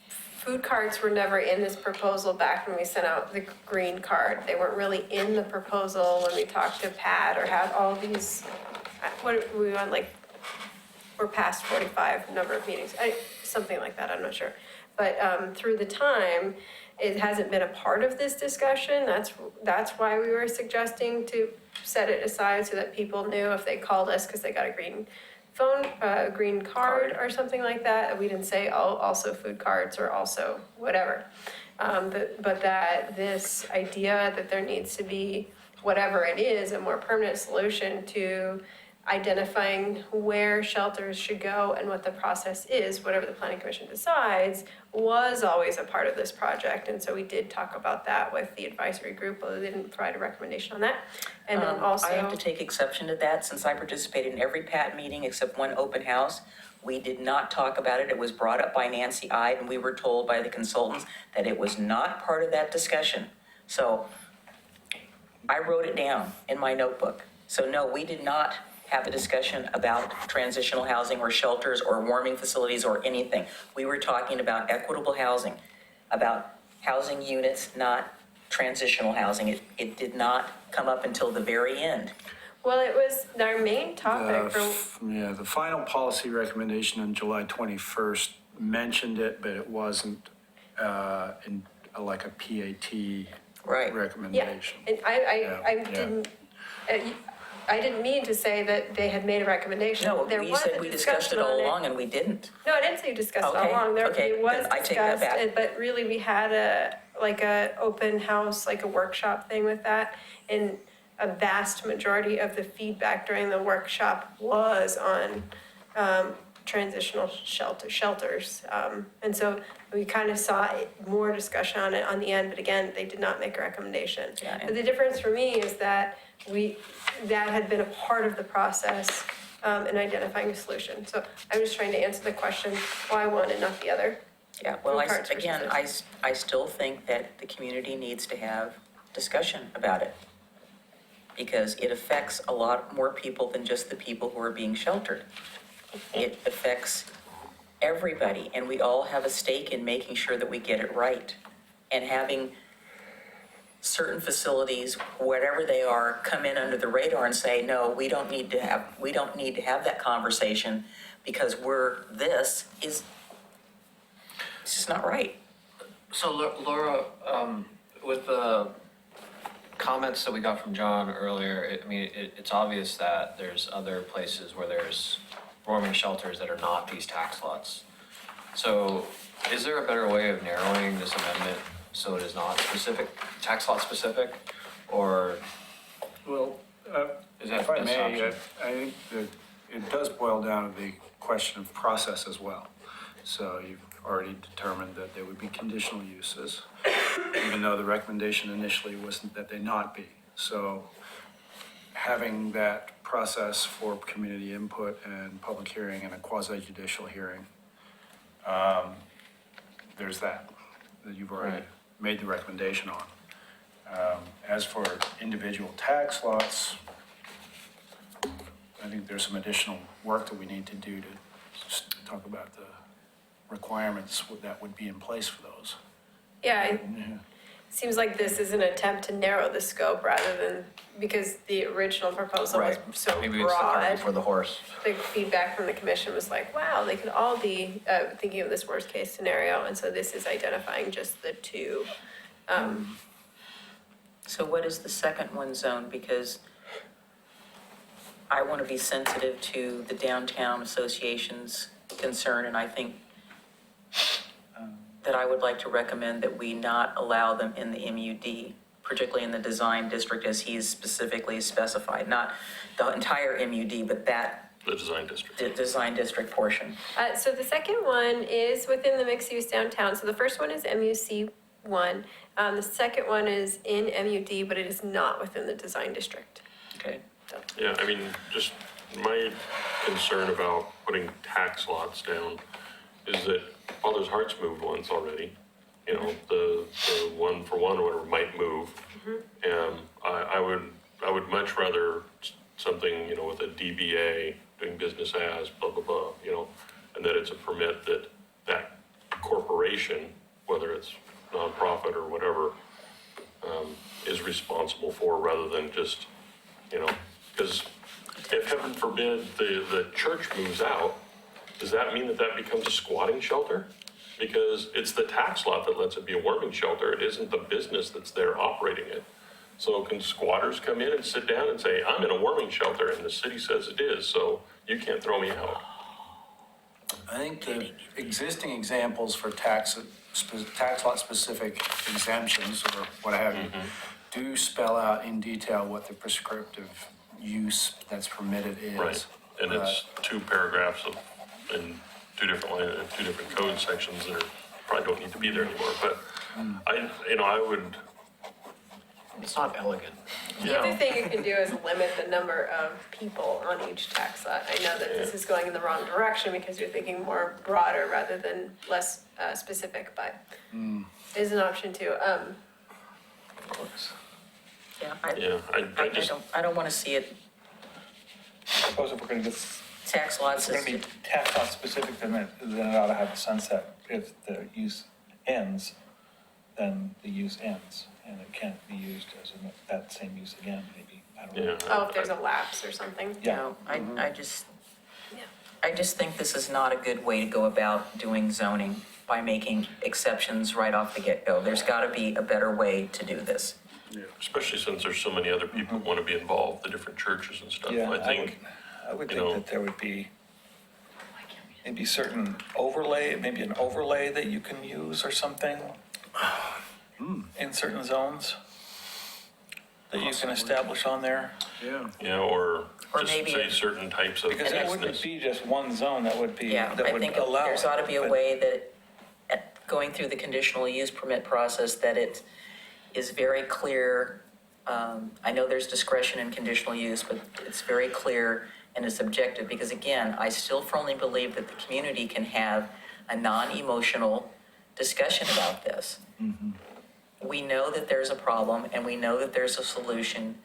food carts were never in this proposal back when we sent out the green card. They weren't really in the proposal when we talked to Pat or had all these, what we went like, we're past 45 number of meetings, something like that, I'm not sure. But through the time, it hasn't been a part of this discussion. That's why we were suggesting to set it aside so that people knew if they called us because they got a green phone, green card or something like that. We didn't say, oh, also food carts or also whatever. But that this idea that there needs to be, whatever it is, a more permanent solution to identifying where shelters should go and what the process is, whatever the planning commission decides, was always a part of this project. And so we did talk about that with the advisory group, although they didn't provide a recommendation on that. And then also, I have to take exception to that, since I participated in every PAT meeting except one open house. We did not talk about it. It was brought up by Nancy Ide, and we were told by the consultants that it was not part of that discussion. So I wrote it down in my notebook. So no, we did not have a discussion about transitional housing or shelters or warming facilities or anything. We were talking about equitable housing, about housing units, not transitional housing. It did not come up until the very end. well, it was our main topic for, The final policy recommendation on July 21st mentioned it, but it wasn't in like a PAT Right. yeah. recommendation. And I didn't mean to say that they had made a recommendation. No, There you was said a we discussed it discussion all on along, and we didn't. No, I didn't say you discussed it all Okay, along. okay, It was then I take that discussed, back. but really we had a open house, like a workshop thing with that. And a vast majority of the feedback during the workshop was on transitional shelters. And so we kind of saw more discussion on it on the end, but again, they did not make a recommendation. Yeah, and- But the difference for me is that that had been a part of the process in identifying a solution. So I'm just trying to answer the question, why one and not the other? Yeah, well, Food carts versus again, this. I still think that the community needs to have discussion about it. Because it affects a lot more people than just the people who are being sheltered. It affects everybody, and we all have a stake in making sure that we get it right. And having certain facilities, whatever they are, come in under the radar and say, no, we don't need to have that conversation because it's just not right. So Laura, with the comments that we got from John earlier, it's obvious that there's other places where there's warming shelters that are not these tax lots. So is there a better way of narrowing this amendment so it is not tax lot specific, or Well, is that if I the best may, option? I think that it does boil down to the question of process as well. So you've already determined that there would be conditional uses, even though the recommendation initially wasn't that they not be. So having that process for community input and public hearing and a quasi judicial hearing, there's that you've already made the recommendation on. As for individual tax lots, I think there's some additional work that we need to do to just talk about the requirements that would be in place for those. Yeah, it seems like this is an attempt to narrow the scope rather than, because the original proposal was so Maybe it's the cart broad. before the horse. The feedback from the commission was like, wow, they could all be thinking of this worst case scenario. And so this is identifying just the two. So what is the second one zone? Because I want to be sensitive to the downtown association's concern, and I think that I would like to recommend that we not allow them in the MUD, particularly in the design district as he's specifically specified, not the entire MUD, but The design district. the design district portion. So the second one is within the mixed use downtown. So the first one is MUC 1. The second one is in MUD, but it is not within the design district. Okay. Yeah, I mean, just my concern about putting tax lots down is that, well, there's Hearts moved once already. You know, the one for one or whatever might move. And I would much rather something, you know, with a DBA, doing business as, blah, blah, blah, you know, and that it's a permit that corporation, whether it's nonprofit or whatever, is responsible for, rather than just, you know, because if heaven forbid the church moves out, does that mean that becomes a squatting shelter? Because it's the tax lot that lets it be a warming shelter. It isn't the business that's there operating it. So can squatters come in and sit down and say, I'm in a warming shelter and the city says it is, so you can't throw me out? I think the existing examples for tax lot specific exemptions or what have you do spell out in detail what the prescriptive use that's permitted is. Right, and it's two paragraphs in two different code sections that probably don't need to be there anymore, but I would. It's not elegant. The other thing you can do is limit the number of people on each tax lot. I know that this is going in the wrong direction because you're thinking more broader rather than less specific, but it is an option too. I don't want to see it, I suppose if we're gonna get, tax lots if is, we're gonna be tax lot specific, then it ought to have a sunset. If the use ends, then the use ends, and it can't be used as that same use again, maybe, I don't know. Yeah. Oh, if there's a lapse or something. no, I just think this is not a good way to go about doing zoning by making exceptions right off the get-go. There's got to be a better way to do this. Especially since there's so many other people who want to be involved, the different churches and stuff. Yeah, I think, I would you think know- that there would be maybe certain overlay, maybe an overlay that you can use or something in certain zones that you can establish on there? Yeah. You know, or Or just maybe say a- certain types of Because it wouldn't business. be just one zone that would be, Yeah, that I would think allow there's it, ought to be a but- way that, going through the conditional use permit process, that it is very clear. I know there's discretion in conditional use, but it's very clear and it's objective, because again, I still firmly believe that the community can have a non-emotional discussion about this. We know that there's a problem and we know that there's a solution,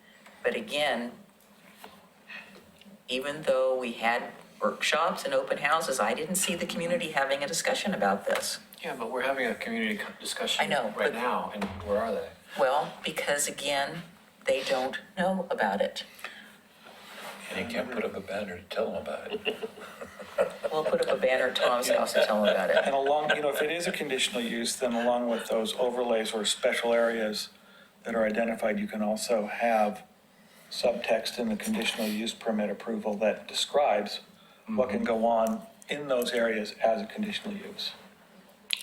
but again, even though we had workshops and open houses, I didn't see the community having a discussion about this. Yeah, but we're having a community discussion I know, right but- now, and where are they? Well, because again, they don't know about it. And you can't put up a banner to tell them about it. We'll put up a banner at Tom's house and tell them about it. And along, if it is a conditional use, then along with those overlays or special areas that are identified, you can also have subtext in the conditional use permit approval that describes what can go on in those areas as a conditional use.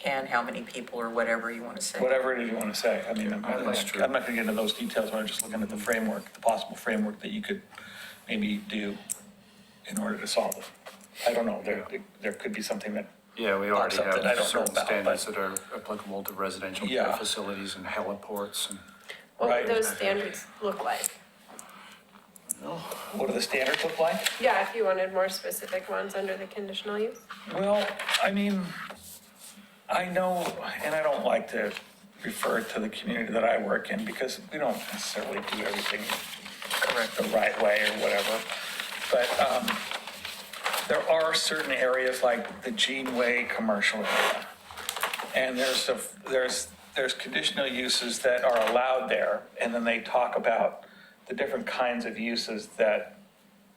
And how many people or whatever you want to say. Whatever it is you want to say. I mean, I'm That's true. not going to get into those details, but I'm just looking at the framework, the possible framework that you could maybe do in order to solve it. I don't know, there could be something that, Yeah, we already Something I don't know have certain about, standards but- that are applicable to residential Yeah. care facilities and heliports and. What Right. would those standards look like? what do the standards look like? Yeah, if you wanted more specific ones under the conditional use. Well, I mean, I know, and I don't like to refer to the community that I work in because we don't necessarily do everything the right way or whatever. But there are certain areas like the Gene Way commercial area. And there's conditional uses that are allowed there. And then they talk about the different kinds of uses that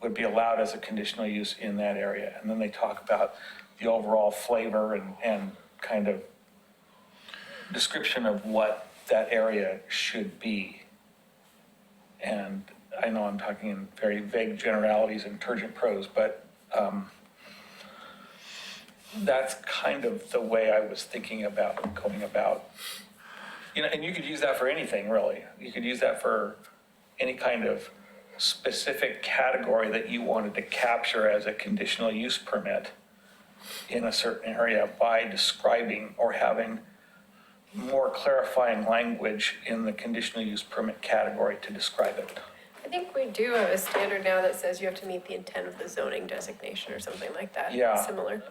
would be allowed as a conditional use in that area. And then they talk about the overall flavor and kind of description of what that area should be. And I know I'm talking in very vague generalities and turgid prose, but that's kind of the way I was thinking about going about. And you could use that for anything, really. You could use that for any kind of specific category that you wanted to capture as a conditional use permit in a certain area by describing or having more clarifying language in the conditional use permit category to describe it. I think we do have a standard now that says you have to meet the intent of the zoning designation or something like that. Yeah. Similar.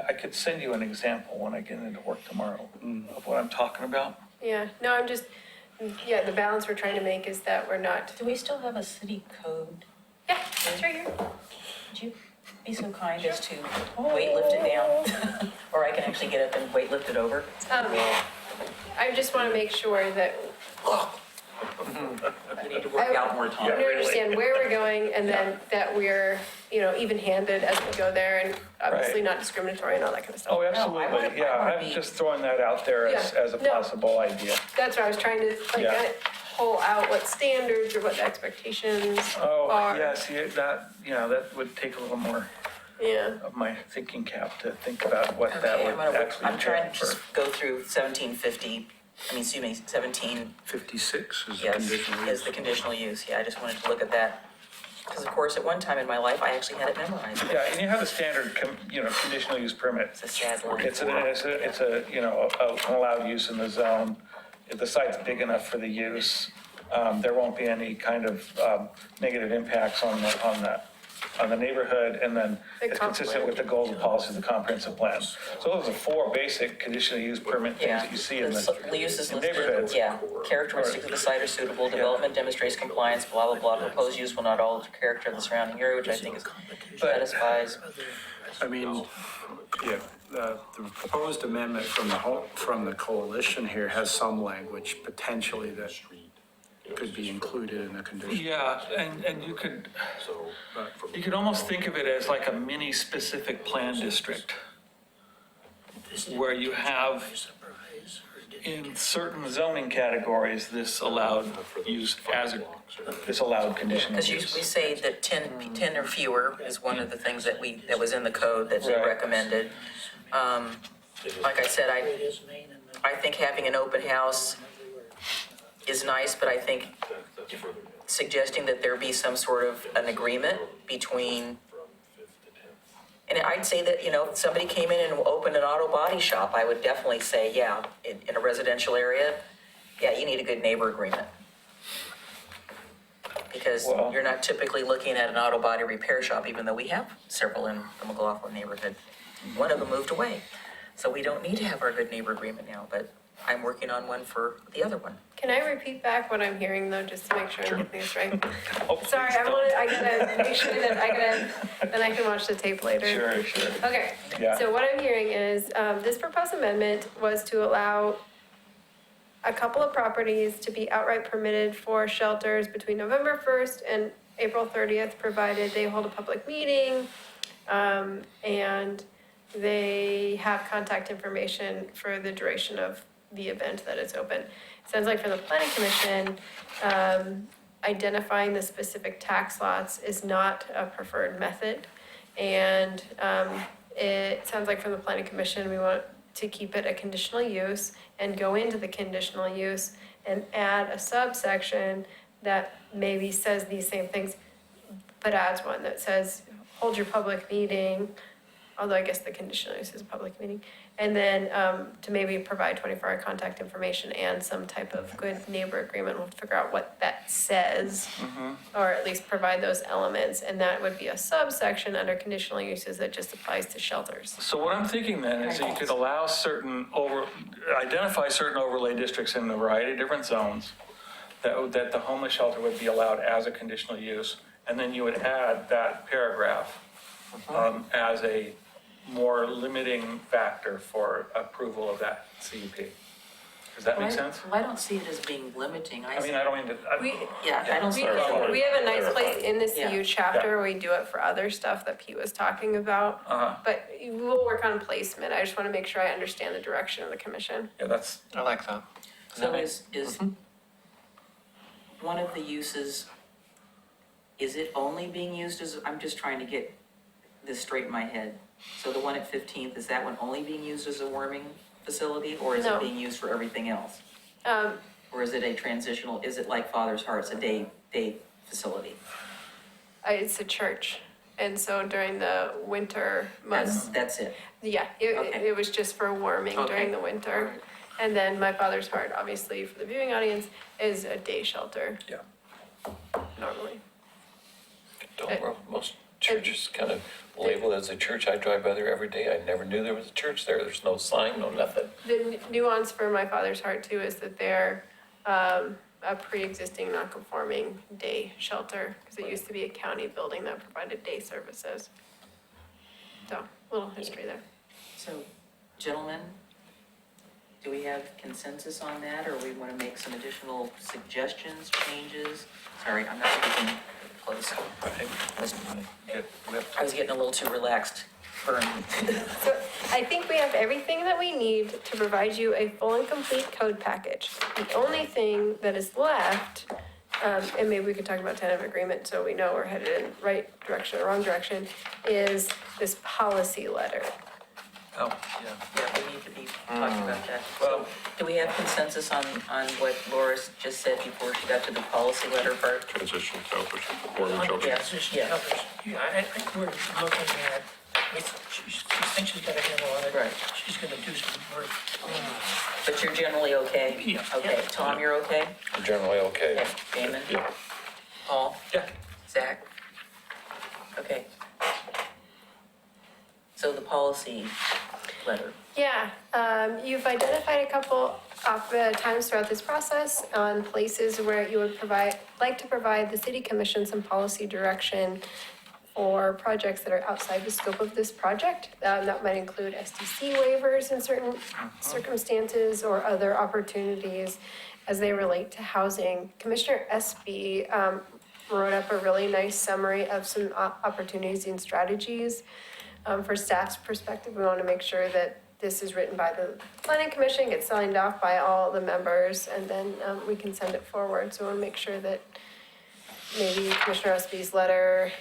I could send you an example when I get into work tomorrow of what I'm talking about. Yeah, no, I'm just, yeah, the balance we're trying to make is that we're not, Do we still have a city code? yeah, it's right here. Would you be so kind as to weight lift it down? Or I can actually get up and weight lift it over? I just want to make sure that You need to work out more I time. understand where we're going and then that we're, even-handed as we go there and obviously Right. not discriminatory and all that kind of stuff. Oh, I absolutely, wanna yeah, I'm be- just throwing that out there as Yeah, a no. possible idea. That's where I was trying to Yeah. pull out what standards or what the expectations Oh, are. yeah, see, that would take a little more Yeah. of my thinking cap to think about what that Okay, would actually I'm trying entail to for. just go through 17, 56 is the yes, conditional is use. the conditional use. Yeah, I just wanted to look at that. Because of course, at one time in my life, I actually had it memorized. Yeah, and you have the standard, conditional use permit. It's a sad line. It's an allowed use in the zone. If the site's big enough for the use, there won't be any kind of negative impacts on the neighborhood, and then The it's comp consistent plan. with the goals and policies of the comprehensive plan. So those are 4 basic conditional use permit things Yeah. that you see in The use is in listed, neighborhoods. yeah. Characteristics of the site are suitable, development demonstrates compliance, blah, blah, blah. Proposed use will not alter the character of the surrounding area, which I think satisfies. I mean, yeah, the proposed amendment from the coalition here has some language potentially that could be included in the condition. Yeah, and you could almost think of it as like a mini specific plan district, where you have in certain zoning categories, this allowed use this allowed conditional Because we use. say that 10 or fewer is one of the things that was in the code that we Right. recommended. Like I said, I think having an open house is nice, but I think suggesting that there be some sort of an agreement between, and I'd say that, if somebody came in and opened an auto body shop, I would definitely say, yeah, in a residential area, yeah, you need a good neighbor agreement. Because Well- you're not typically looking at an auto body repair shop, even though we have several in the McLaughlin neighborhood. One of them moved away, so we don't need to have our good neighbor agreement now, but I'm working on one for the other one. Can I repeat back what I'm hearing though, just to make sure I'm getting this right? Oh, Sorry, I gotta make sure that then I can watch the tape later. Sure. Okay, Yeah. so what I'm hearing is, this proposed amendment was to allow a couple of properties to be outright permitted for shelters between November 1st and April 30th, provided they hold a public meeting, and they have contact information for the duration of the event that it's open. Sounds like for the planning commission, identifying the specific tax lots is not a preferred method. And it sounds like from the planning commission, we want to keep it a conditional use and go into the conditional use and add a subsection that maybe says these same things, but adds one that says, hold your public meeting, although I guess the conditional use is a public meeting, and then to maybe provide 24-hour contact information and some type of good neighbor agreement. We'll figure out what that says, or at least provide those elements, and that would be a subsection under conditional uses that just applies to shelters. So what I'm thinking then is that you could allow identify certain overlay districts in a variety of different zones, that the homeless shelter would be allowed as a conditional use, and then you would add that paragraph as a more limiting factor for approval of that CUP. Does that make sense? I don't see it as being limiting. I mean, I don't mean to. I don't see it as. We have a nice place in the Yeah. CU chapter, where we do it for other stuff that Pete was talking about. But we'll work on placement. I just want to make sure I understand the direction of the commission. Yeah, that's, I like that. So is one of the uses, is it only being used as, I'm just trying to get this straight in my head. So the one at 15th, is that one only being used as a warming facility, or is No. it being used for everything else? Um, Or is it a transitional, is it like Father's Heart's a day facility? It's a church, and so during the winter months, That's it. yeah, Okay. it was just for warming during Okay. the winter. And then My Father's Heart, obviously for the viewing audience, is a day shelter yeah. normally. Most churches kind of label it as a church. I drive by there every day. I never knew there was a church there. There's no sign, no nothing. The nuance for My Father's Heart too is that they're a pre-existing non-conforming day shelter, because it used to be a county building that provided day services. So, little history there. So, gentlemen, do we have consensus on that, or we want to make some additional suggestions, changes? Sorry, I'm not speaking close. I was getting a little too relaxed. Burn. So I think we have everything that we need to provide you a full and complete code package. The only thing that is left, and maybe we could talk about tentative agreement so we know we're headed in right direction or wrong direction, is this policy letter. Oh, yeah. Yeah, we need to be talking about that. So, do we have consensus on what Laura just said before she got to the policy letter part? Transitional shelters, warming shelters. Yeah. Yeah, I think we're looking at, she thinks she's got a handle on it. Right. She's gonna do some work. But you're generally okay? Yeah. Okay, Tom, you're okay? Generally okay. Damon? Yeah. Paul? Yeah. Zach? Okay. So the policy letter. Yeah, you've identified a couple of times throughout this process on places where you would like to provide the city commission some policy direction for projects that are outside the scope of this project. That might include SDC waivers in certain circumstances or other opportunities as they relate to housing. Commissioner Espy wrote up a really nice summary of some opportunities and strategies. For staff's perspective, we want to make sure that this is written by the planning commission, gets signed off by all the members, and then we can send it forward. So we want to make sure that maybe Commissioner Espy's letter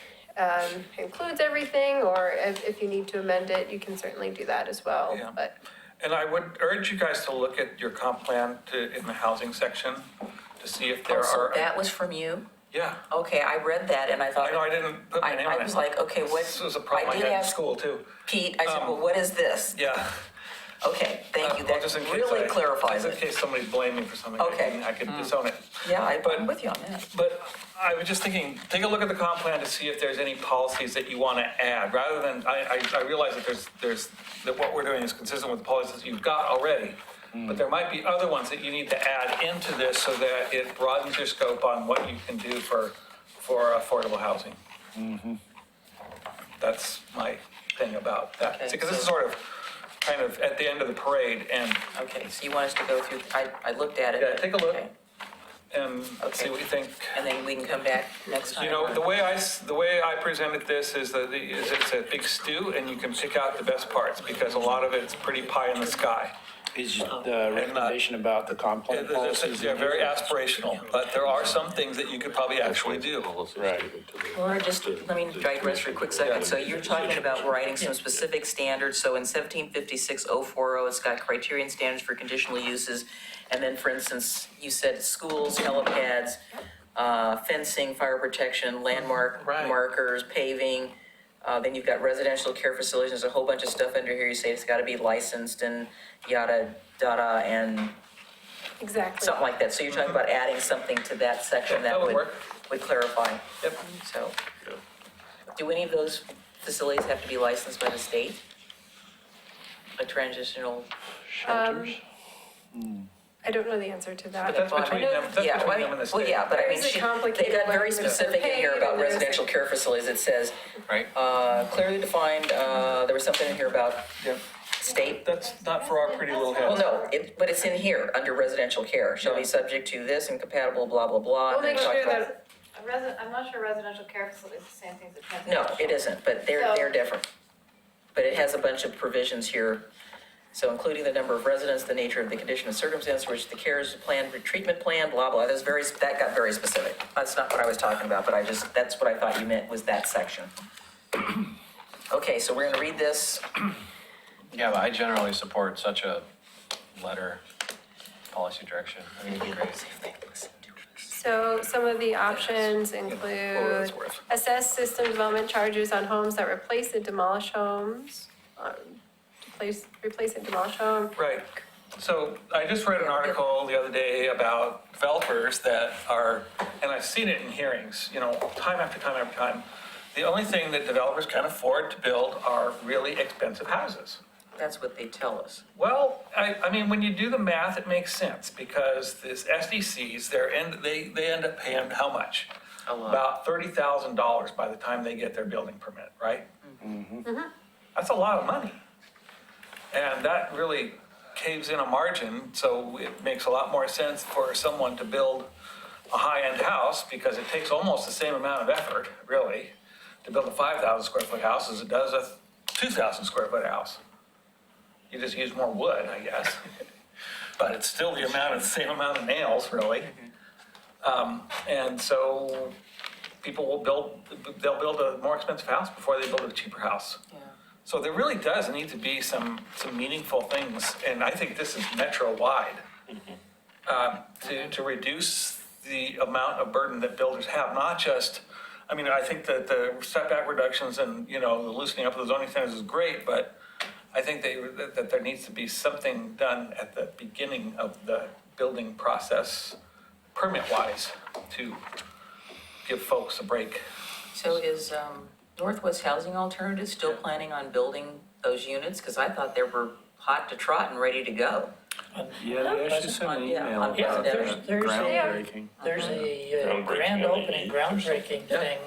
includes everything, or if you need to amend it, you can certainly do that as well. Yeah. But And I would urge you guys to look at your comp plan in the housing section, to see if there Oh, so are. that was from you? Yeah, Okay, I read that and I thought. I know, I didn't put my name on it. I was like, okay, what? This was a problem I did had in ask school too. Pete, I said, well, what is this? Yeah. Okay, thank you, Well, that just in case really I- clarifies Just in it. case somebody's blaming me for something, Okay. I could disown it. Yeah, But- I'm with you on that. But I was just thinking, take a look at the comp plan to see if there's any policies that you want to add, rather than, I realize that that what we're doing is consistent with the policies you've got already. But there might be other ones that you need to add into this so that it broadens your scope on what you can do for affordable housing. That's my thing about that. Okay, Because this is so- sort of, kind of at the end of the parade, and Okay, so you want us to go through, I looked at it. Yeah, take a look. Okay. and see Okay. what you think. And then we can come back next time. You know, or- the way I presented this is that it's a big stew, and you can pick out the best parts, because a lot of it's pretty pie in the sky. Is the recommendation about the comp plan policies? They're very aspirational, but there are some things that you could probably actually do. Right. Laura, just, let me digress for a quick second. So you're talking about writing some specific standards. So in 1756-040, it's got criterion standards for conditional uses. And then, for instance, you said schools, helipads, fencing, fire protection, landmark Right. markers, paving. Then you've got residential care facilities. There's a whole bunch of stuff under here. You say it's got to be licensed and yada, yada, and Exactly. something like that. So you're talking about adding something to that section That that would work. would clarify. Yep. So, do any of those facilities have to be licensed by the state? A transitional, I don't know the answer to that. But that's Well, I between know- them, that's yeah, between well, them and the well, state. yeah, but I There mean, is a they complicated got very language of specific in here paid, about and there's a- residential care facilities. It says, Right? clearly defined, there was something in here about Yep. state. That's not for our pretty little Well, heads. no, but it's in here, under residential care, shall be subject to this and compatible, blah, blah, blah. We'll and then make talk sure about- that, I'm not sure residential care facilities is the same thing as a No, transitional. it isn't, but they're different. But it has a bunch of provisions here. So including the number of residents, the nature of the condition and circumstance, which the care is planned, treatment plan, blah, blah. That got very specific. That's not what I was talking about, but that's what I thought you meant was that section. Okay, so we're gonna read this. Yeah, but I generally support such a letter policy direction. I think it'd be great. so some of the options include assess system development charges on homes that replace and demolish homes. Replace and demolish home. Right. So I just read an article the other day about developers that are, and I've seen it in hearings, time after time after time. The only thing that developers can afford to build are really expensive houses. That's what they tell us. Well, I mean, when you do the math, it makes sense, because this SDCs, they end up paying how much? A lot. About $30,000 by the time they get their building permit, right? That's a lot of money. And that really caves in a margin, so it makes a lot more sense for someone to build a high-end house, because it takes almost the same amount of effort, really, to build a 5,000 square foot house as it does a 2,000 square foot house. You just use more wood, I guess. But it's still the same amount of nails, really. And so people they'll build a more expensive house before they build a cheaper house. Yeah. So there really does need to be some meaningful things, and I think this is metro-wide, to reduce the amount of burden that builders have, not just, I mean, I think that the setback reductions and, the loosening up of the zoning standards is great, but I think that there needs to be something done at the beginning of the building process, permit-wise, to give folks a break. So is Northwest Housing Alternatives still planning on building those units? Because I thought they were hot to trot and ready to go. Yeah, they actually sent an Yeah, email. on Yeah, residential. there's a, Groundbreaking. there's a Groundbreaking grand on the opening, 8th or groundbreaking Yeah. thing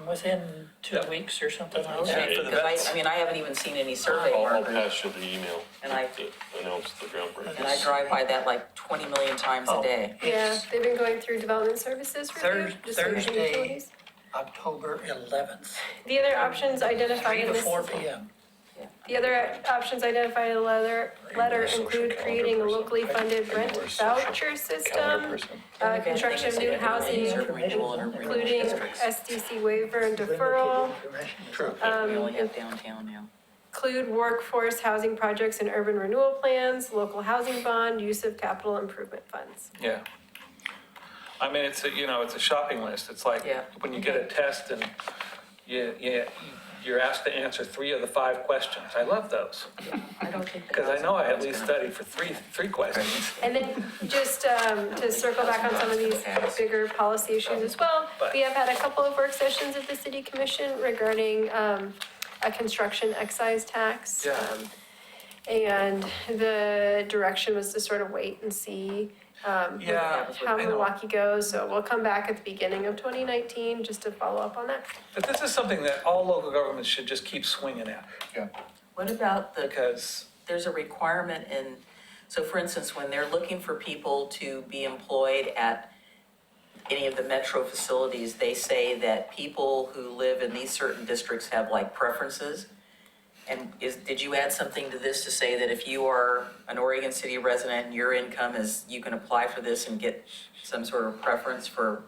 within 2 Yeah. weeks or something like Okay, that. for the because vets. I mean, I haven't even seen any survey I'll markers, pass you the email and I that announced the groundbreaking. drive by that like 20 million times a day. Yeah, they've been going through development services review. just like the Thursday. utilities. October 11th, The other options identified 3 in to this. 4 p.m. The other options identified in the letter include creating a locally funded rent voucher system, construction of new housing, including SDC waiver and deferral, We only have downtown now. include workforce housing projects and urban renewal plans, local housing bond, use of capital improvement funds. Yeah. I mean, it's a shopping list. It's like Yeah. when you get a test and you're asked to answer 3 of the 5 questions. I love those. I don't think. Because I know I at least studied for three questions. And then just to circle back on some of these bigger policy issues as well, we have had a couple of work sessions at the city commission regarding a construction excise tax. Yeah. And the direction was to sort of wait and see Yeah, how I know. Milwaukee goes. So we'll come back at the beginning of 2019 just to follow up on that. But this is something that all local governments should just keep swinging at. What about Because, there's a requirement in, so for instance, when they're looking for people to be employed at any of the metro facilities, they say that people who live in these certain districts have like preferences. And did you add something to this to say that if you are an Oregon City resident and your income is, you can apply for this and get some sort of preference for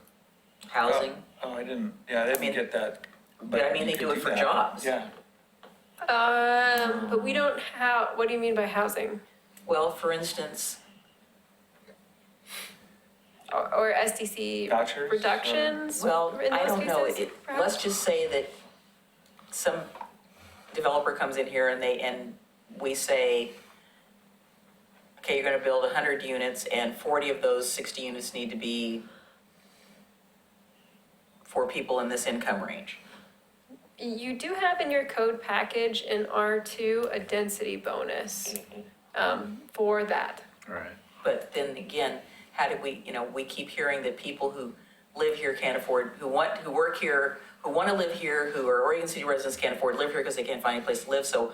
housing? I didn't mean, get that. But I mean, they you do could it for that. jobs. Yeah. But we don't have, what do you mean by housing? Well, for instance, Or SDC Vouchers, reductions? well, in I those don't know, cases, perhaps? let's just say that some developer comes in here and we say, okay, you're gonna build 100 units and 40 of those 60 units need to be for people in this income range. You do have in your code package in R2 a density bonus for that. Right. But then again, how did we, we keep hearing that people who live here can't afford, who work here, who want to live here, who are Oregon City residents can't afford to live here because they can't find a place to live. So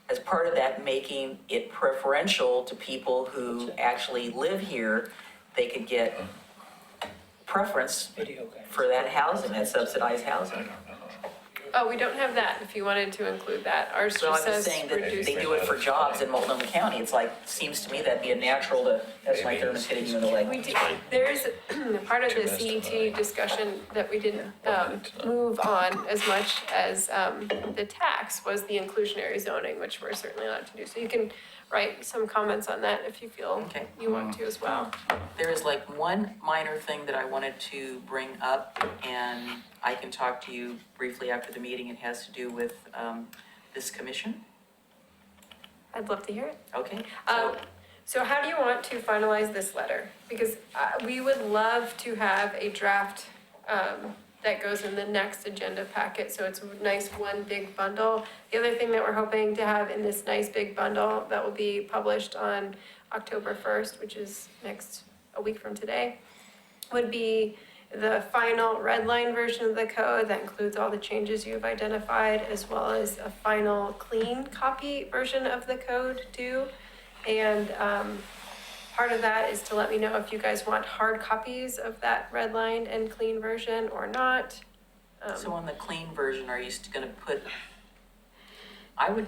as part of that, making it preferential to people who actually live here, they could get preference for that housing, that subsidized housing. Oh, we don't have that, if you wanted to include that. Ours So I'm just just says saying that reduce. they do it for jobs in Multnomah County. It's like, seems to me that'd be a natural to, that's my thermos hitting you in the leg. We do, there is part of the CET discussion that we didn't move on as much as the tax was the inclusionary zoning, which we're certainly allowed to do. So you can write some comments on that if you feel Okay. you want to as well. There is like one minor thing that I wanted to bring up, and I can talk to you briefly after the meeting. It has to do with this commission. I'd love to hear it. Okay? So how do you want to finalize this letter? Because we would love to have a draft that goes in the next agenda packet, so it's a nice one big bundle. The other thing that we're hoping to have in this nice big bundle that will be published on October 1st, which is a week from today, would be the final red line version of the code that includes all the changes you've identified, as well as a final clean copy version of the code too. And part of that is to let me know if you guys want hard copies of that red line and clean version or not. So on the clean version, are you gonna put, I would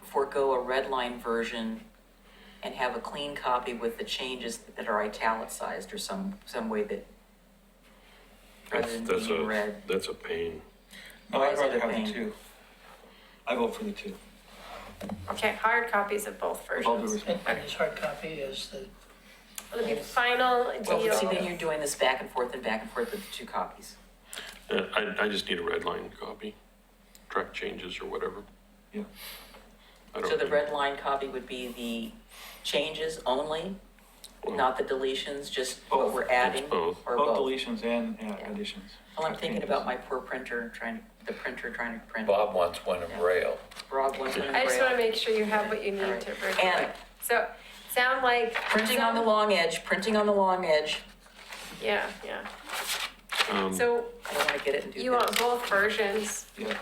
forego a red line version and have a clean copy with the changes that are italicized or some way that, rather than That's being red. That's a pain. No, Why I'd is it rather a have pain? the 2. I vote for the 2. Okay, hard copies of both versions. And his hard copy is the, It'll be final Well, deal. see, then you're doing this back and forth with the 2 copies. I just need a red line copy, track changes or whatever. Yeah. I don't So the need- red line copy would be the changes only, not the deletions, just what we're adding? It's both. Or Both both? deletions and additions. Well, I'm thinking about my poor printer trying to print. Bob wants one in Braille. Rob wants one in I just want to Braille. make sure you have what you need to bring. And So, sound like. printing on the long edge. Yeah. So I don't want to get it and do you this. want both versions, Yeah.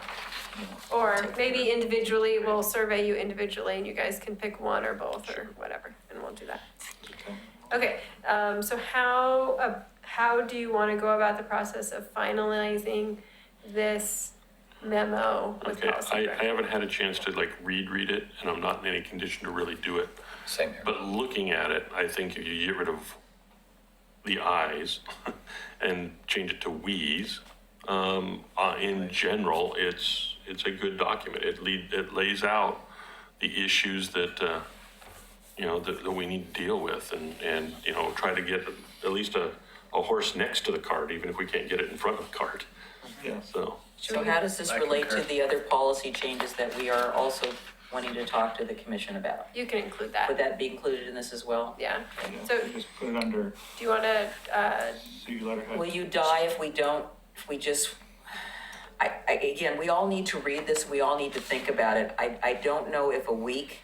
or maybe individually, we'll survey you individually and you guys can pick one or both or whatever, and we'll do that. Okay. Okay, so how do you want to go about the process of finalizing this memo with Okay, policy? I director? haven't had a chance to like read it, and I'm not in any condition to really do it. Same here. But looking at it, I think if you get rid of the I's and change it to we's, in general, it's a good document. It lays out the issues that you know, that we need to deal with and, you know, try to get at least a horse next to the cart, even if we can't get it in front of the cart. Yeah. So, So how does this relate to the other policy changes that we are also wanting to talk to the commission about? You can include Would that, that be included in this as well? yeah. Yeah, So Just put it under do you wanna, see letterhead. Will you die if we don't, if we just, again, we all need to read this, we all need to think about it. I don't know if a week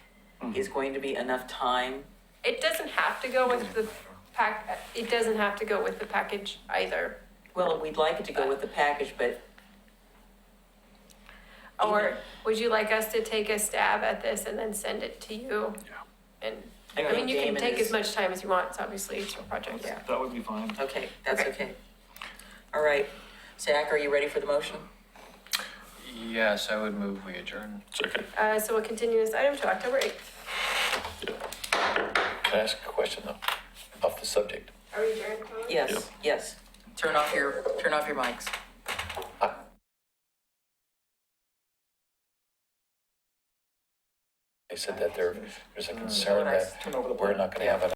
is going to be enough time. it doesn't have to go with the it doesn't have to go with the package either. Well, we'd like it to go with the package, but Or would you like us to take a stab at this and then send it to you? And, I mean, you can Damon take is- as much time as you want, it's obviously it's your project. Yeah. That would be fine. okay, that's Okay. okay. All right, Zach, are you ready for the motion? Yes, I would move we adjourn. second. So we'll continue this item to October 8th. Can I ask a question though, off the subject? Are we adjourned? Colin? Yes, yes. Turn off your mics. They said that there's a concern that we're not gonna have enough